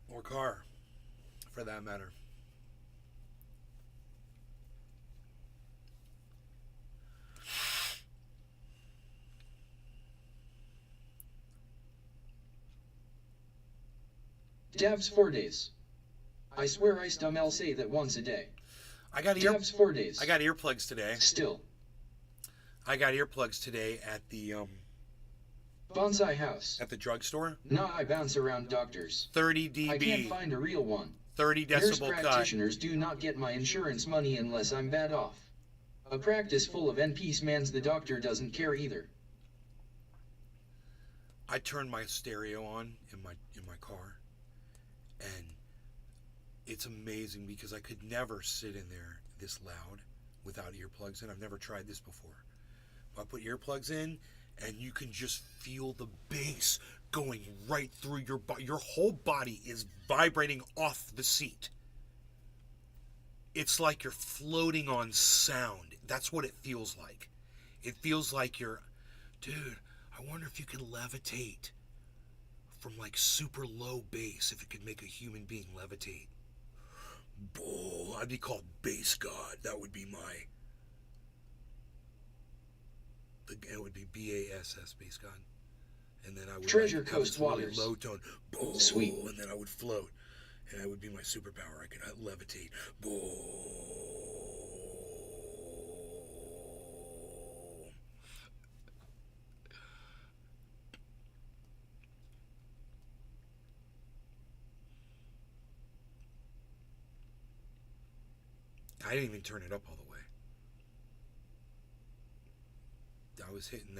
Or car, for that matter. Dabs 4 days. I swear I still say that once a day. I got Dabs 4 days. I got earplugs today. Still. I got earplugs today at the Bonsai house. at the drugstore. Nah, I bounce around doctors. 30 dB. I can't find a real one. 30 Nurse decibel cut. practitioners do not get my insurance money unless I'm bad off. A practice full of NPs mans the doctor doesn't care either. I turned my stereo on in my car, and it's amazing because I could never sit in there this loud without earplugs in. I've never tried this before. I put earplugs in, and you can just feel the bass going right through your body. Your whole body is vibrating off the seat. It's like you're floating on sound. That's what it feels like. It feels like you're, dude, I wonder if you can levitate from like super low bass, if it could make a human being levitate. Bull, I'd be called Bass God. That would be it would be BASS, Bass God. And then I would Treasure have Coast this really Waters. low tone. Bull, Sweet. And then I would float. And that would be my superpower. I could levitate. Bull. I didn't even turn it up all the way. I was hitting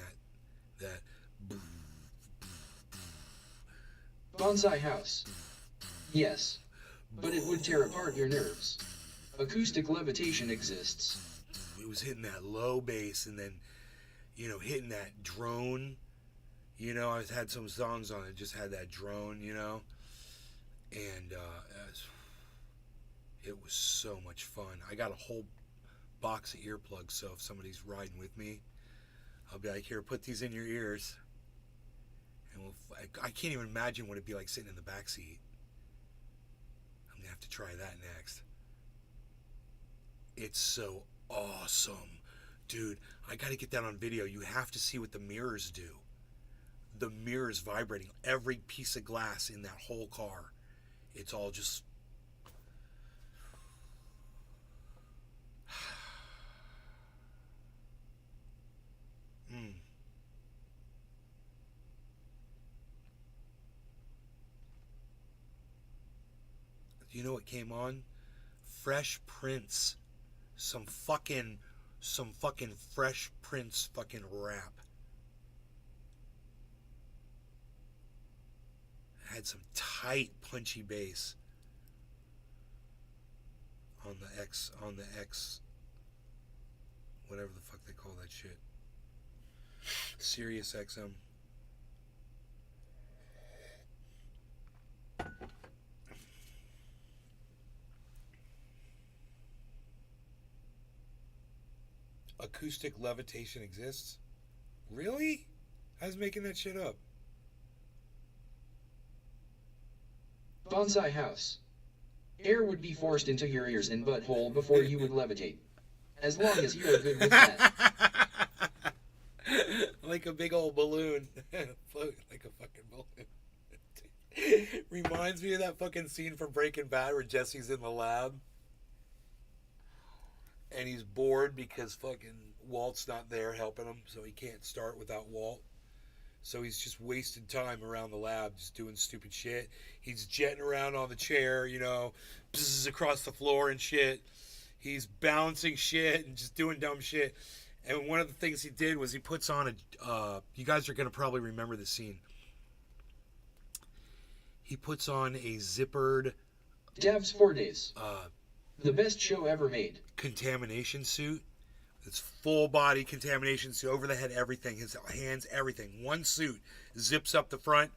that Bonsai house. Yes. But it would tear apart your nerves. Acoustic levitation exists. It was hitting that low bass, and then, hitting that drone. I had some songs on it, just had that drone, and it was so much fun. I got a whole box of earplugs, so if somebody's riding with me, I'll be like, here, put these in your ears. And I can't even imagine what it'd be like sitting in the back seat. I'm gonna have to try that next. It's so awesome. Dude, I gotta get that on video. You have to see what the mirrors do. The mirrors vibrating. Every piece of glass in that whole car. It's all just... You know what came on? Fresh Prince. Some fucking Fresh Prince fucking rap. It had some tight punchy bass on the X, whatever the fuck they call that shit. Sirius XM. Acoustic levitation exists? Really? I was making that shit up. Bonsai house. Air would be forced into your ears and butthole before you would levitate. As long as you're good with that. Like a big old balloon. Float like a fucking balloon. Reminds me of that fucking scene from Breaking Bad where Jesse's in the lab. And he's bored because fucking Walt's not there helping him, so he can't start without Walt. So he's just wasting time around the lab, just doing stupid shit. He's jetting around on the chair, bzzz, across the floor and shit. He's balancing shit and just doing dumb shit. And one of the things he did was he puts on you guys are going to probably remember this scene. He puts on a zippered... Dabs 4 days. The best show ever made. Contamination suit. It's full body contamination suit, over the head, everything, his hands, everything. One suit, zips up the front.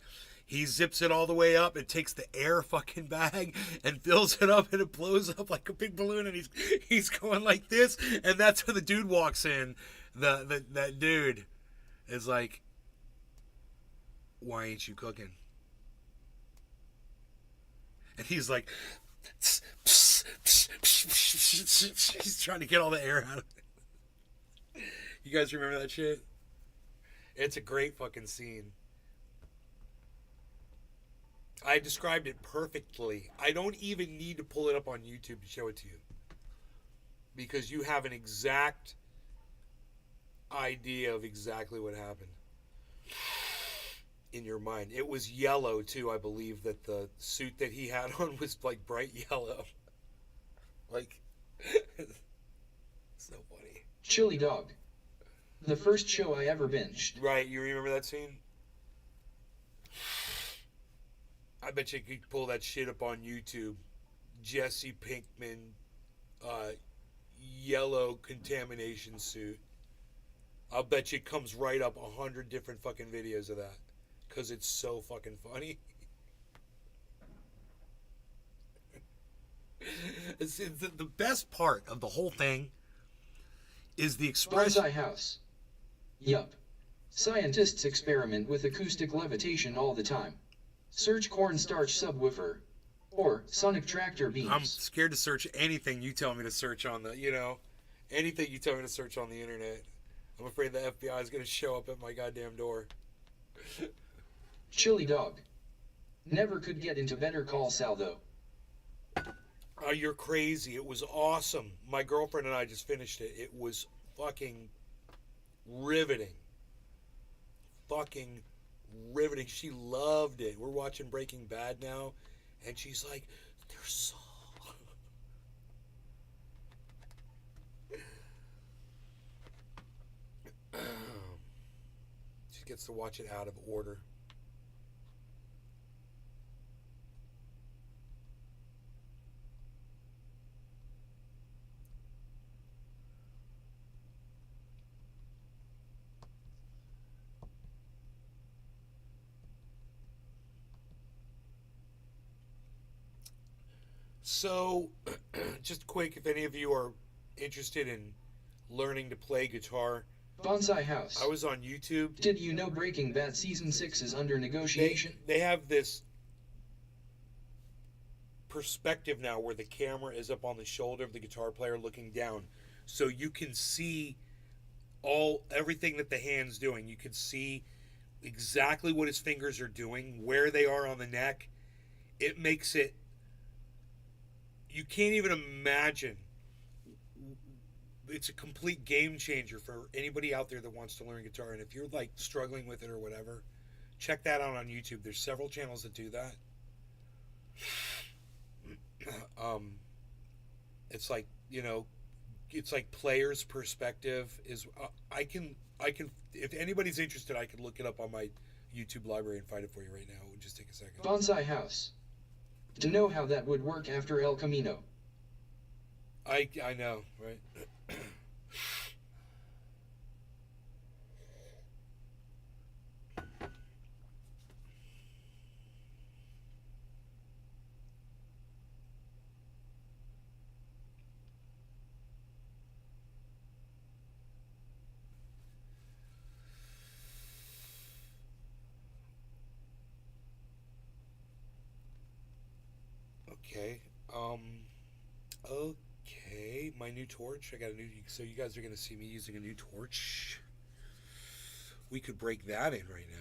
He zips it all the way up and takes the air fucking bag and fills it up, and it blows up like a big balloon, and he's going like this, and that's when the dude walks in. That dude is like, why ain't you cooking? And he's like, he's trying to get all the air out of it. You guys remember that shit? It's a great fucking scene. I described it perfectly. I don't even need to pull it up on YouTube to show it to you. Because you have an exact idea of exactly what happened in your mind. It was yellow too, I believe that the suit that he had on was like bright yellow. Like so funny. Chili Dog. The first show I ever binged. Right, you remember that scene? I bet you could pull that shit up on YouTube. Jesse Pinkman, yellow contamination suit. I'll bet you it comes right up 100 different fucking videos of that. Because it's so fucking funny. The best part of the whole thing is the expression. Bonsai House. Yup. Scientists experiment with acoustic levitation all the time. Search cornstarch subwoofer. Or sonic tractor beams. I'm scared to search anything you tell me to search on the, anything you tell me to search on the internet. I'm afraid the FBI is going to show up at my goddamn door. Chili Dog. Never could get into Better Call Saul though. Oh, you're crazy. It was awesome. My girlfriend and I just finished it. It was fucking riveting. Fucking riveting. She loved it. We're watching Breaking Bad now, and she's like, they're so... She gets to watch it out of order. So, just quick, if any of you are interested in learning to play guitar, Bonsai House. I was on YouTube. Did you know Breaking Bad Season 6 is under negotiation? They have this perspective now where the camera is up on the shoulder of the guitar player looking down. So you can see everything that the hand's doing. You can see exactly what his fingers are doing, where they are on the neck. It makes it... You can't even imagine. It's a complete game changer for anybody out there that wants to learn guitar. And if you're like struggling with it or whatever, check that out on YouTube. There's several channels that do that. It's like, it's like player's perspective is I can if anybody's interested, I can look it up on my YouTube library and find it for you right now. It would just take a second. Bonsai House. To know how that would work after El Camino. I know, right? Okay. Okay. My new torch. I got a new. So you guys are gonna see me using a new torch. We could break that in right now.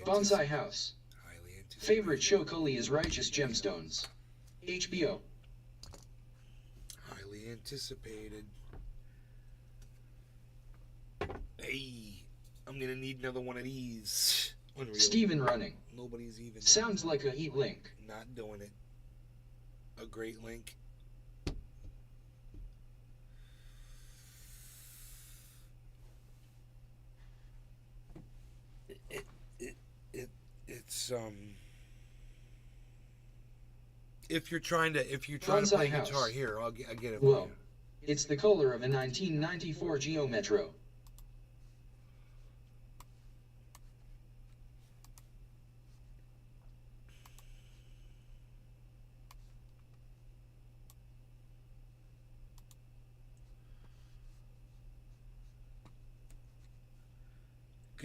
Bonsai House. Highly anticipated. Favorite show Cully is Righteous Gemstones. HBO. Highly anticipated. Hey, I'm gonna need another one of these. Unreal. Steven Running. Nobody's even. Sounds like a heat link. Not doing it. A great link. It's if you're trying to Bonsai play House. guitar here, I'll get it for Whoa. you. It's the color of a 1994 Geo Metro.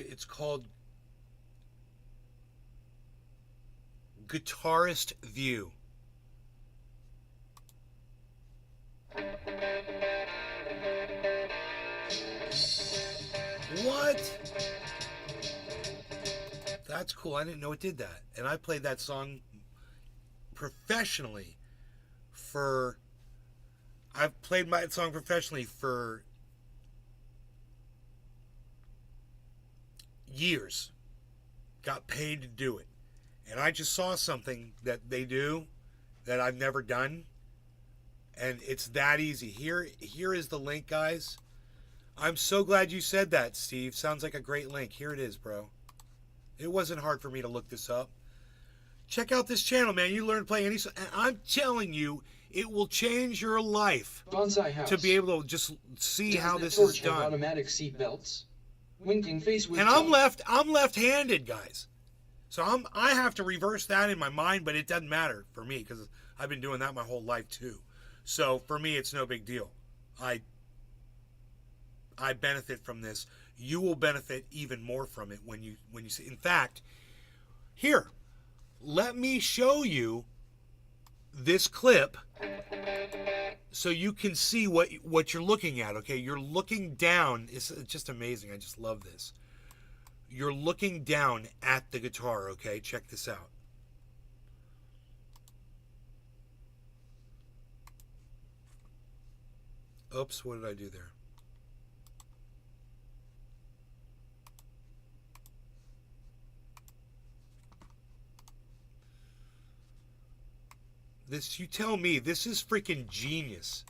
It's called Guitarist View. What? That's cool. I didn't know it did that. And I played that song professionally for. I've played my song professionally for years. Got paid to do it. And I just saw something that they do that I've never done. And it's that easy. Here is the link, guys. I'm so glad you said that, Steve. Sounds like a great link. Here it is, bro. It wasn't hard for me to look this up. Check out this channel, man. You learn to play any song. And I'm telling you, it will change your life Bonsai house. to be able to just see Does how the this torch is have done. automatic seat belts? Winking face with And tongue. I'm left-handed, guys. So I have to reverse that in my mind, but it doesn't matter for me because I've been doing that my whole life too. So for me, it's no big deal. I benefit from this. You will benefit even more from it when you see. In fact, here, let me show you this clip so you can see what you're looking at. Okay, you're looking down. It's just amazing. I just love this. You're looking down at the guitar. Okay, check this out. Oops, what did I do there? This, you tell me, this is freaking genius.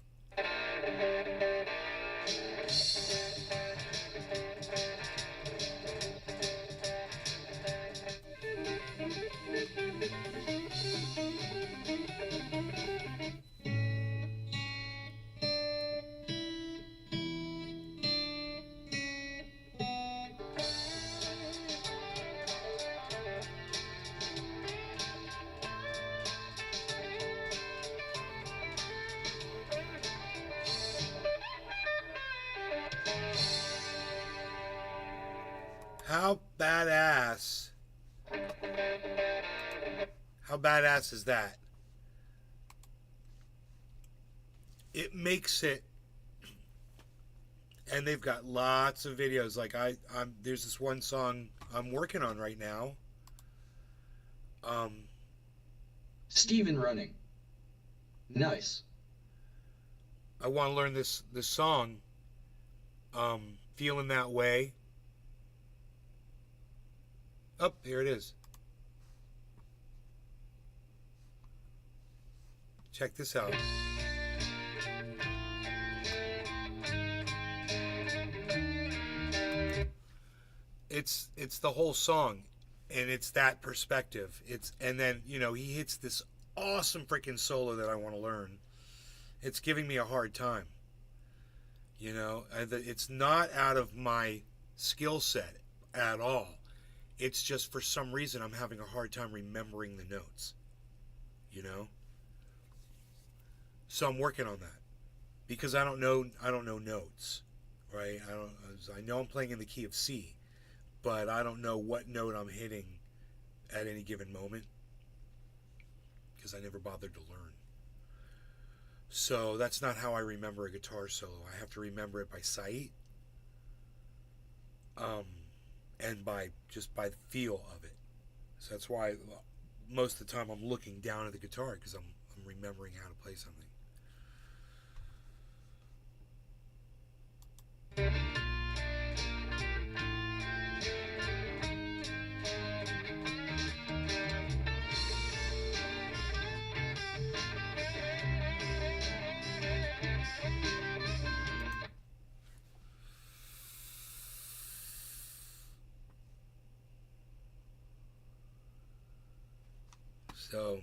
How badass? How badass is that? It makes it, and they've got lots of videos. Like there's this one song I'm working on right now. Steven running. Nice. I want to learn this song. Feeling that way. Oh, here it is. Check this out. It's the whole song, and it's that perspective. And then he hits this awesome freaking solo that I want to learn. It's giving me a hard time. It's not out of my skill set at all. It's just for some reason I'm having a hard time remembering the notes. So I'm working on that because I don't know notes, right? I know I'm playing in the key of C, but I don't know what note I'm hitting at any given moment because I never bothered to learn. So that's not how I remember a guitar solo. I have to remember it by sight. And by the feel of it. So that's why most of the time I'm looking down at the guitar because I'm remembering how to play something. So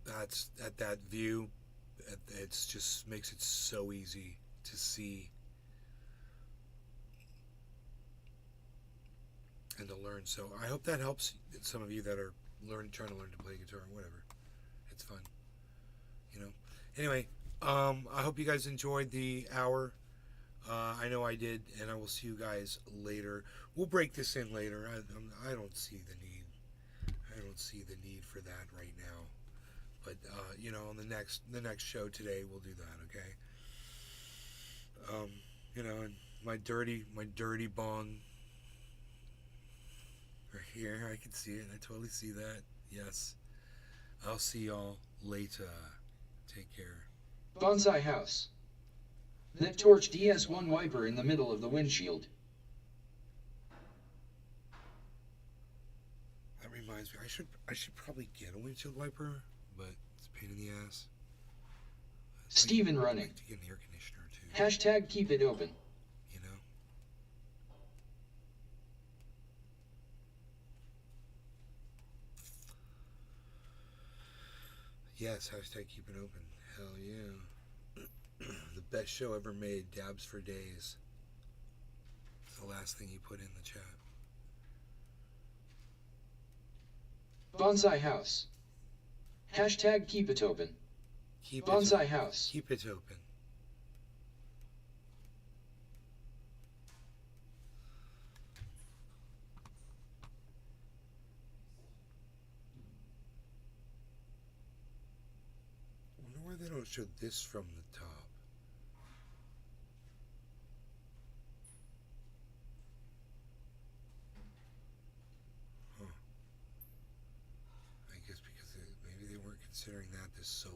that's at that view. It's just makes it so easy to see and to learn. So I hope that helps some of you that are trying to learn to play guitar or whatever. It's fun, Anyway, I hope you guys enjoyed the hour. I know I did, and I will see you guys later. We'll break this in later. I don't see the need. I don't see the need for that right now. But on the next show today, we'll do that. Okay. And my dirty bong. Right here, I can see it. I totally see that. Yes. I'll see y'all later. Take care. Bonsai house. That torch DS1 wiper in the middle of the windshield. That reminds me, I should probably get a windshield wiper, but it's a pain in the ass. Steven I'd running. like to get an air conditioner too. Hashtag keep it open. You know? Yes, hashtag keep it open. Hell yeah. The best show ever made, Dabs for Days. It's the last thing he put in the chat. Bonsai house. Hashtag keep it open. Keep Bonsai it, house. Keep it open. I wonder why they don't show this from the top. Huh. I guess because maybe they weren't considering that this solo.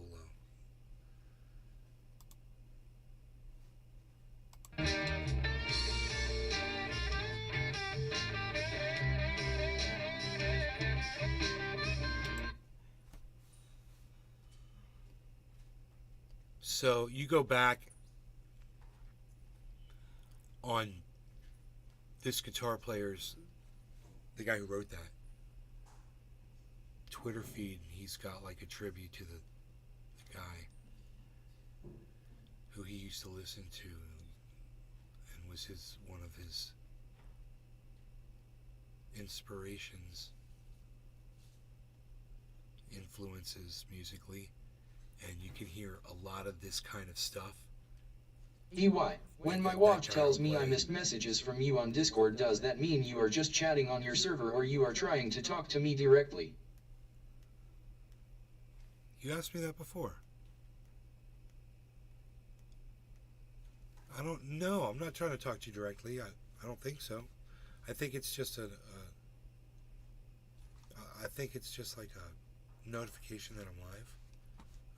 So you go back on this guitar player's, the guy who wrote that, Twitter feed, and he's got like a tribute to the guy who he used to listen to and was one of his inspirations, influences musically. And you can hear a lot of this kind of stuff. EY, when my watch tells me I missed messages from you on Discord, does that mean you are just chatting on your server or you are trying to talk to me directly? You asked me that before. I don't know. I'm not trying to talk to you directly. I don't think so. I think it's just I think it's just like a notification that I'm live.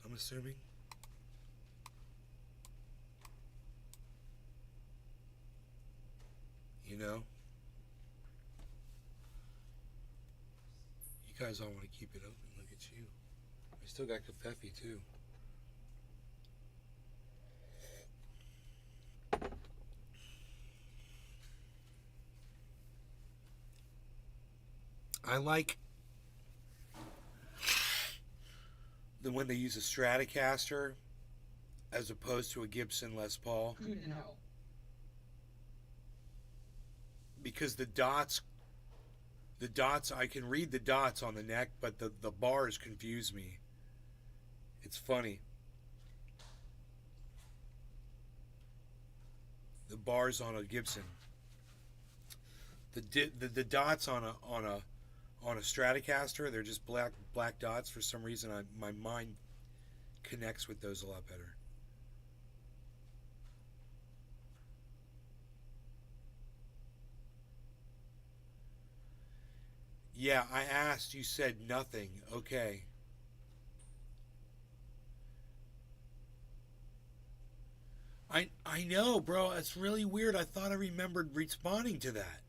I'm assuming. You know? You guys all want to keep it open. Look at you. I still got Covfefe too. I like when they use a Stratocaster as opposed to a Gibson Les Paul, because the dots, I can read the dots on the neck, but the bars confuse me. It's funny. The bars on a Gibson, the dots on a Stratocaster, they're just black dots. For some reason, my mind connects with those a lot better. Yeah, I asked. You said nothing. Okay. I know, bro. It's really weird. I thought I remembered responding to that.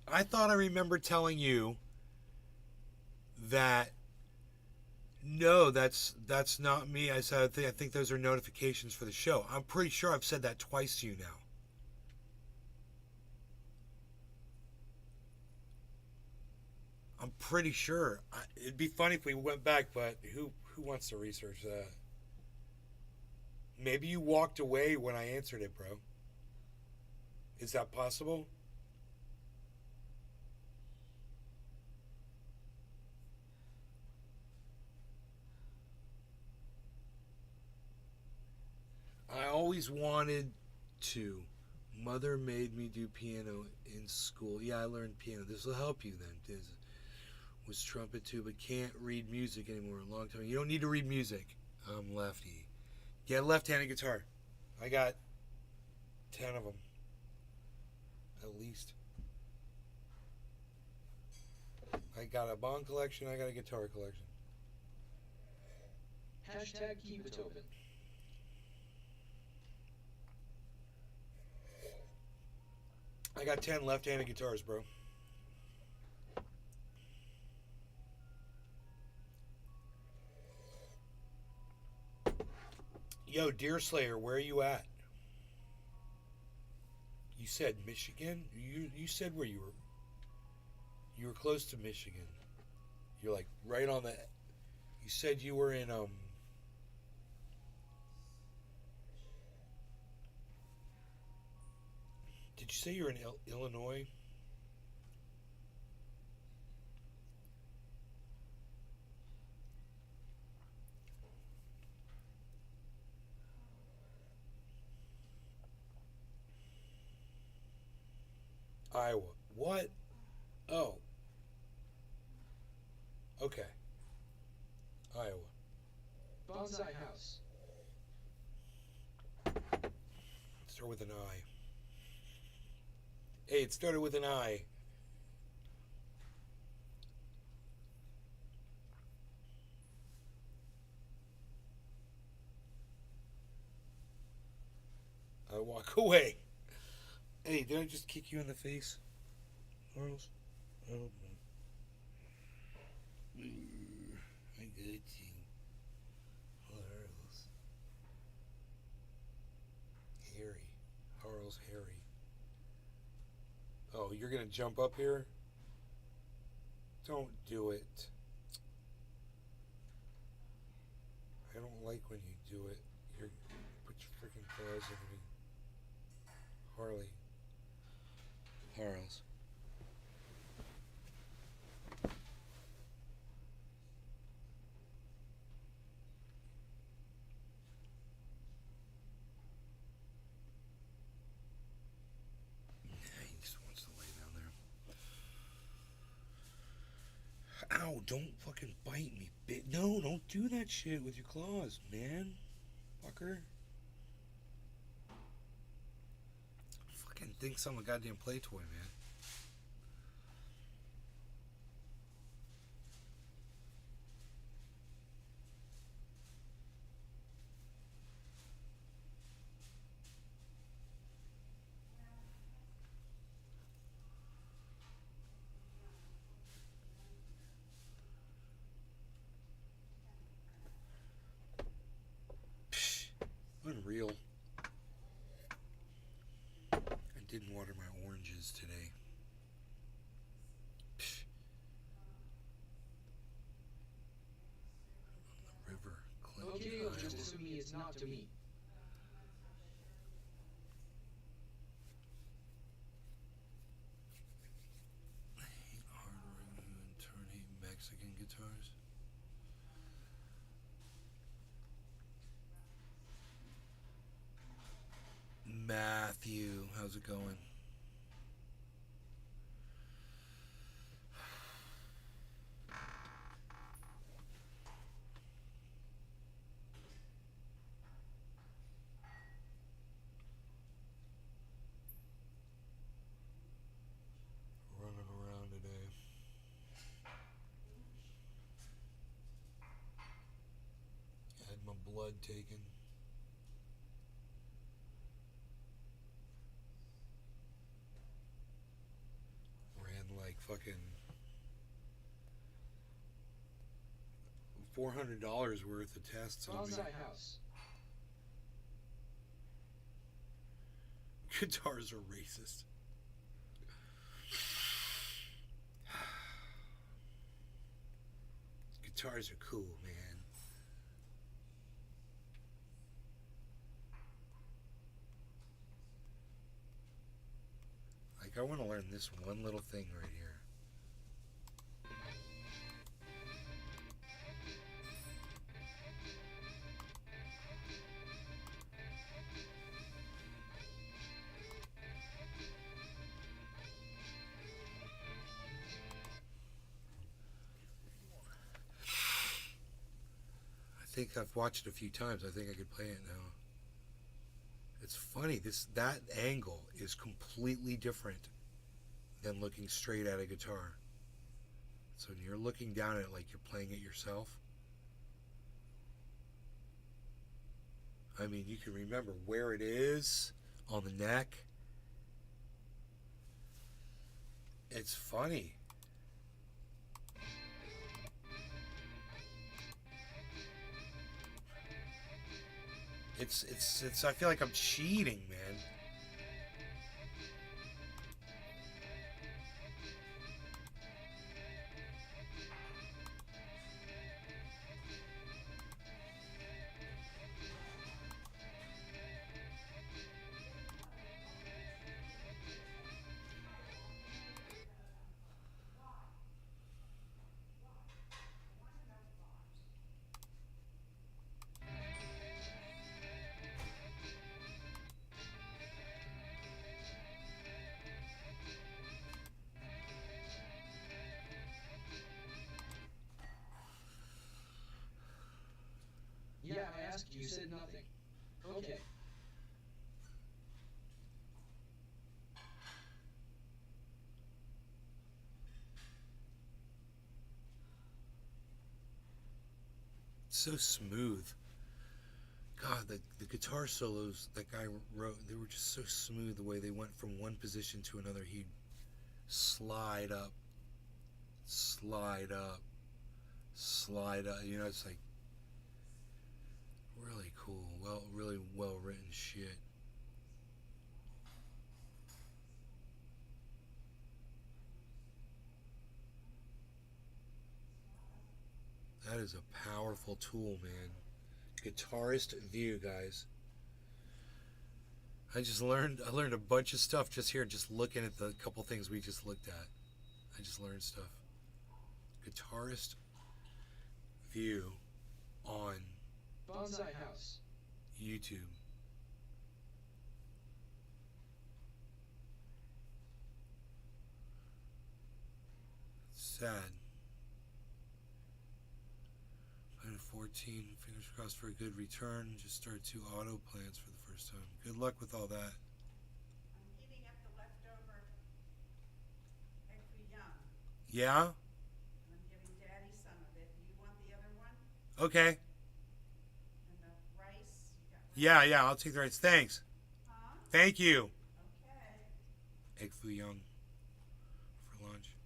I thought I remembered telling you that no, that's not me. I said I think those are notifications for the show. I'm pretty sure I've said that twice to you now. I'm pretty sure. It'd be funny if we went back, but who wants to research that? Maybe you walked away when I answered it, bro. Is that possible? I always wanted to. Mother made me do piano in school. Yeah, I learned piano. This will help you then. This was trumpet too, but can't read music anymore. A long time. You don't need to read music. I'm lefty. Yeah, left-handed guitar. I got 10 of them, at least. I got a bong collection. I got a guitar collection. Hashtag keep it open. I got 10 left-handed guitars, bro. Yo, Deerslayer, where are you at? You said Michigan? You said where you were. You were close to Michigan. You're like right on the. You said you were in Did you say you're in Illinois? Iowa. What? Oh. Okay. Iowa. Bonsai House. Start with an I. Hey, it started with an I. I walk away. Hey, did I just kick you in the face, Charles? I don't know. I got you. Charles. Harry. Charles Harry. Oh, you're gonna jump up here? Don't do it. I don't like when you do it. You put your freaking claws in me. Harley. Charles. He just wants to lay down there. Ow, don't fucking bite me, bitch. No, don't do that shit with your claws, man. Fucker. Fucking thinks I'm a goddamn play toy, man. Psh, unreal. I didn't water my oranges today. Psh. On the river, Clinton, Okay, Iowa. just assume me it's not to me. Hate hard and turn hate Mexican guitars. Matthew, how's it going? Running around today. Had my blood taken. Ran like fucking $400 worth of tests on me. Bonsai House. Guitars are racist. Guitars are cool, man. Like, I want to learn this one little thing right here. think I've watched it a few times. I think I could play it now. It's funny. That angle is completely different than looking straight at a guitar. So when you're looking down at it like you're playing it yourself, I mean, you can remember where it is on the neck. It's funny. It's I feel like I'm cheating, man. Yeah, I asked, you said nothing. Okay. So smooth. God, the guitar solos that guy wrote, they were just so smooth the way they went from one position to another. He'd slide up, slide up, slide up. You know, it's like really cool. Really well written shit. That is a powerful tool, man. Guitarist View, guys. I learned a bunch of stuff just here, just looking at the couple things we just looked at. I just learned stuff. Guitarist View on Bonsai House. YouTube. Sad. 14, fingers crossed for a good return. Just started 2 auto plans for the first time. Good luck with all that. I'm heating up the leftover egg foo young. Yeah? And I'm giving Daddy some of it. Do you want the other one? Okay. And the rice? You got rice? Yeah, I'll take the rice. Thanks. Huh? Thank you. Okay. Egg foo young for lunch.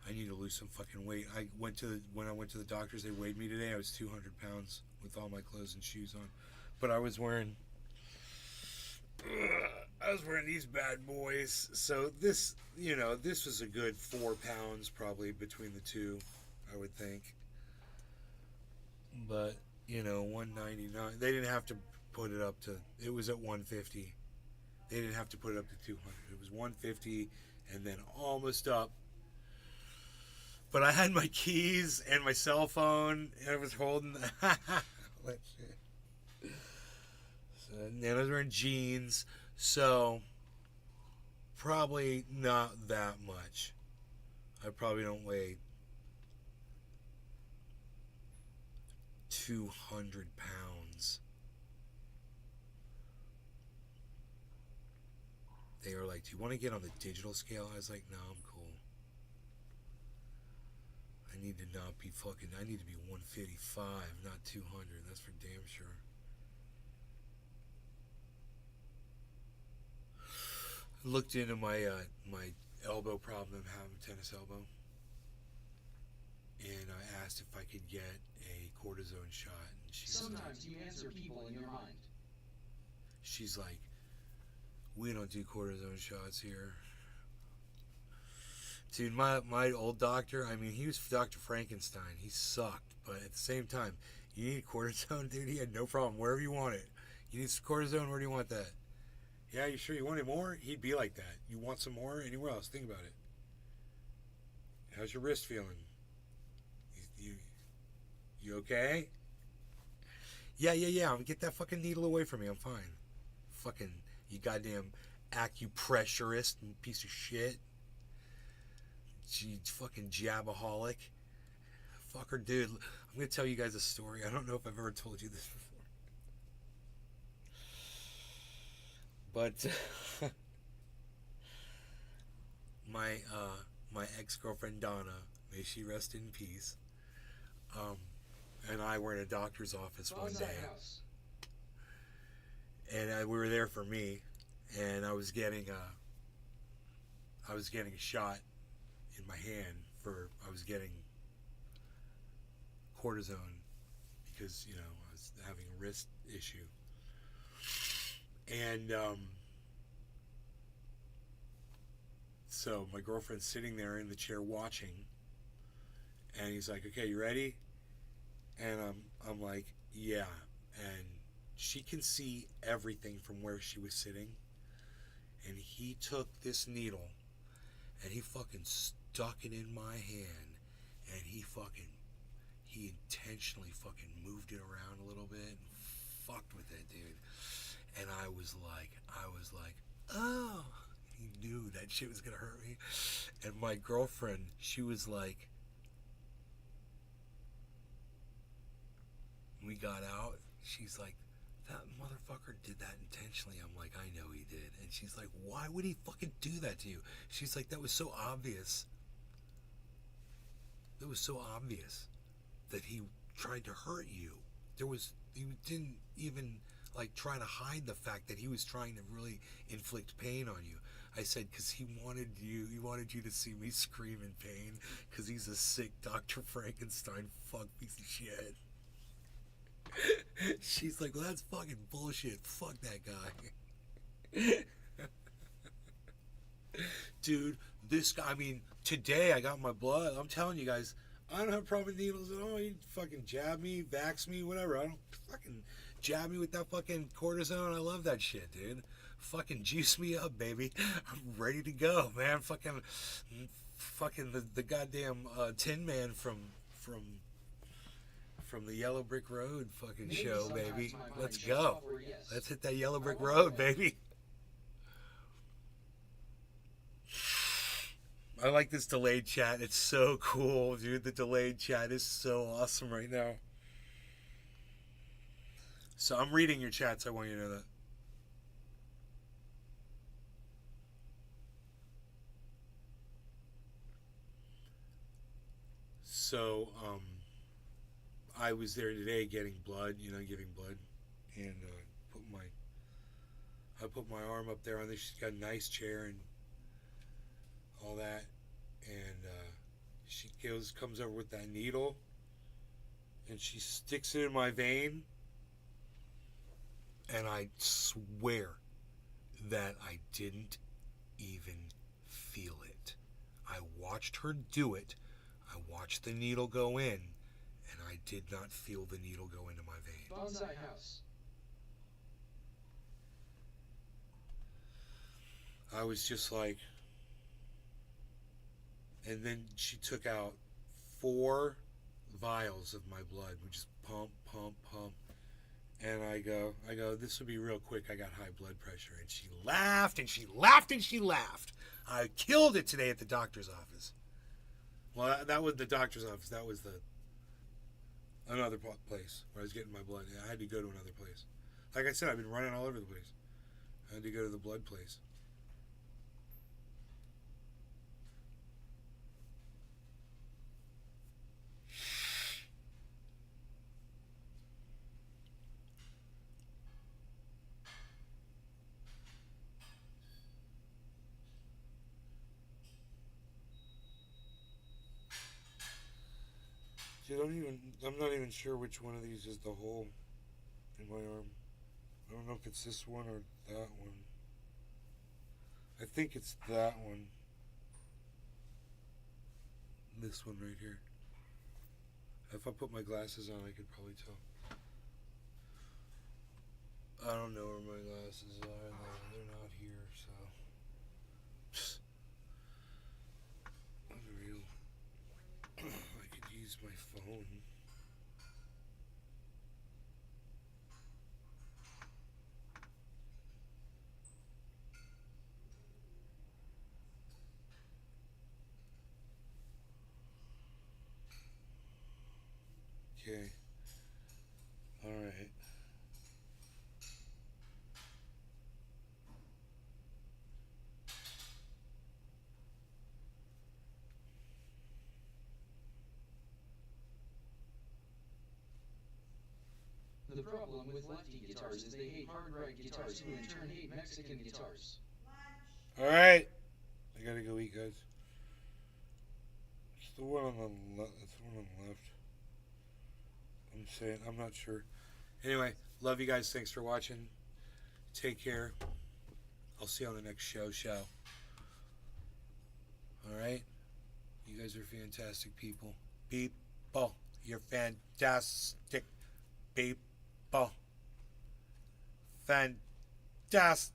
I need to lose some fucking weight. When I went to the doctors, they weighed me today. I was 200 pounds with all my clothes and shoes on. But I was wearing these bad boys. So this was a good 4 pounds probably between the two, I would think. But, 199. They didn't have to put it up to, it was at 150. They didn't have to put it up to 200. It was 150 and then almost up. But I had my keys and my cell phone, and I was holding that shit. So, and I was wearing jeans, so probably not that much. I probably don't weigh 200 pounds. They were like, "Do you want to get on the digital scale?" I was like, "No, I'm cool. I need to not be I need to be 155, not 200. That's for damn sure." Looked into my elbow problem. I'm having a tennis elbow. And I asked if I could get a cortisone shot. And Sometimes you answer people in your mind. She's like, "We don't do cortisone shots here." Dude, my old doctor, I mean, he was Dr. Frankenstein. He sucked, but at the same time, you need cortisone, dude? He had no problem. Wherever you want it. You need some cortisone? Where do you want that? Yeah, you sure you want it more? He'd be like that. You want some more? Anywhere else? Think about it. How's your wrist feeling? You okay? Yeah. Get that fucking needle away from me. I'm fine. Fucking, you goddamn acupressurist and piece of shit. Fucking jabaholic. motherfucker, dude. I'm gonna tell you guys a story. I don't know if I've ever told you this before, but my my ex-girlfriend Donna, may she rest in peace, and I were in a doctor's office one Bonsai day, House. and we were there for me, and I was getting a shot in my hand I was getting cortisone because I was having a wrist issue, and so my girlfriend's sitting there in the chair watching, and he's like, "Okay, you ready?" And I'm like, "Yeah," and she can see everything from where she was sitting, and he took this needle and he fucking stuck it in my hand, and he intentionally fucking moved it around a little bit and fucked with it, dude. And I was like, oh, he knew that shit was gonna hurt me. And my girlfriend, she was like, we got out, she's like, that motherfucker did that intentionally. I'm like, I know he did. And she's like, why would he fucking do that to you? She's like, that was so obvious. It was so obvious that he tried to hurt you. He didn't even like try to hide the fact that he was trying to really inflict pain on you. I said, because he wanted you to see me scream in pain, because he's a sick Dr. Frankenstein fuck piece of shit. She's like, well, that's fucking bullshit. Fuck that guy. Dude, this guy, I mean, today I got my blood. I'm telling you guys, I don't have a problem with needles at all. You fucking jab me, vax me, whatever. I don't fucking jab me with that fucking cortisone. I love that shit, dude. Fucking juice me up, baby. I'm ready to go, man. Fucking the goddamn Tin Man from the Yellow Brick Road fucking Maybe show, sometimes baby. my mind Let's shuts go. off or yes. Let's hit that Yellow Brick I want Road, that. baby. I like this delayed chat. It's so cool, dude. The delayed chat is so awesome right now. So I'm reading your chats. I want you to know that. So, I was there today getting blood, giving blood, and I put my arm up there on this. She's got a nice chair and all that, and she comes over with that needle, and she sticks it in my vein, and I swear that I didn't even feel it. I watched her do it. I watched the needle go in, and I did not feel the needle go into my vein. Bonsai House. I was just like, and then she took out 4 vials of my blood. We just pump, pump, pump. And I go, this will be real quick. I got high blood pressure. And she laughed, and she laughed, and she laughed. I killed it today at the doctor's office. Well, that was the doctor's office. That was another place where I was getting my blood. I had to go to another place. Like I said, I've been running all over the place. I had to go to the blood place. Dude, I'm not even sure which one of these is the hole in my arm. I don't know if it's this one or that one. I think it's that one. This one right here. If I put my glasses on, I could probably tell. I don't know where my glasses are. They're not here, so. Unreal. I could use my phone. The problem with lefty guitars is they hate hard right guitars who in turn hate Mexican guitars. All right, I gotta go eat, guys. It's the one on the left. It's the one on the left. I'm saying, I'm not sure. Anyway, love you guys. Thanks for watching. Take care. I'll see you on the next show. All right, you guys are fantastic people. People, you're fantastic people. Fantastic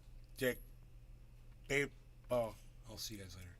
people. I'll see you guys later.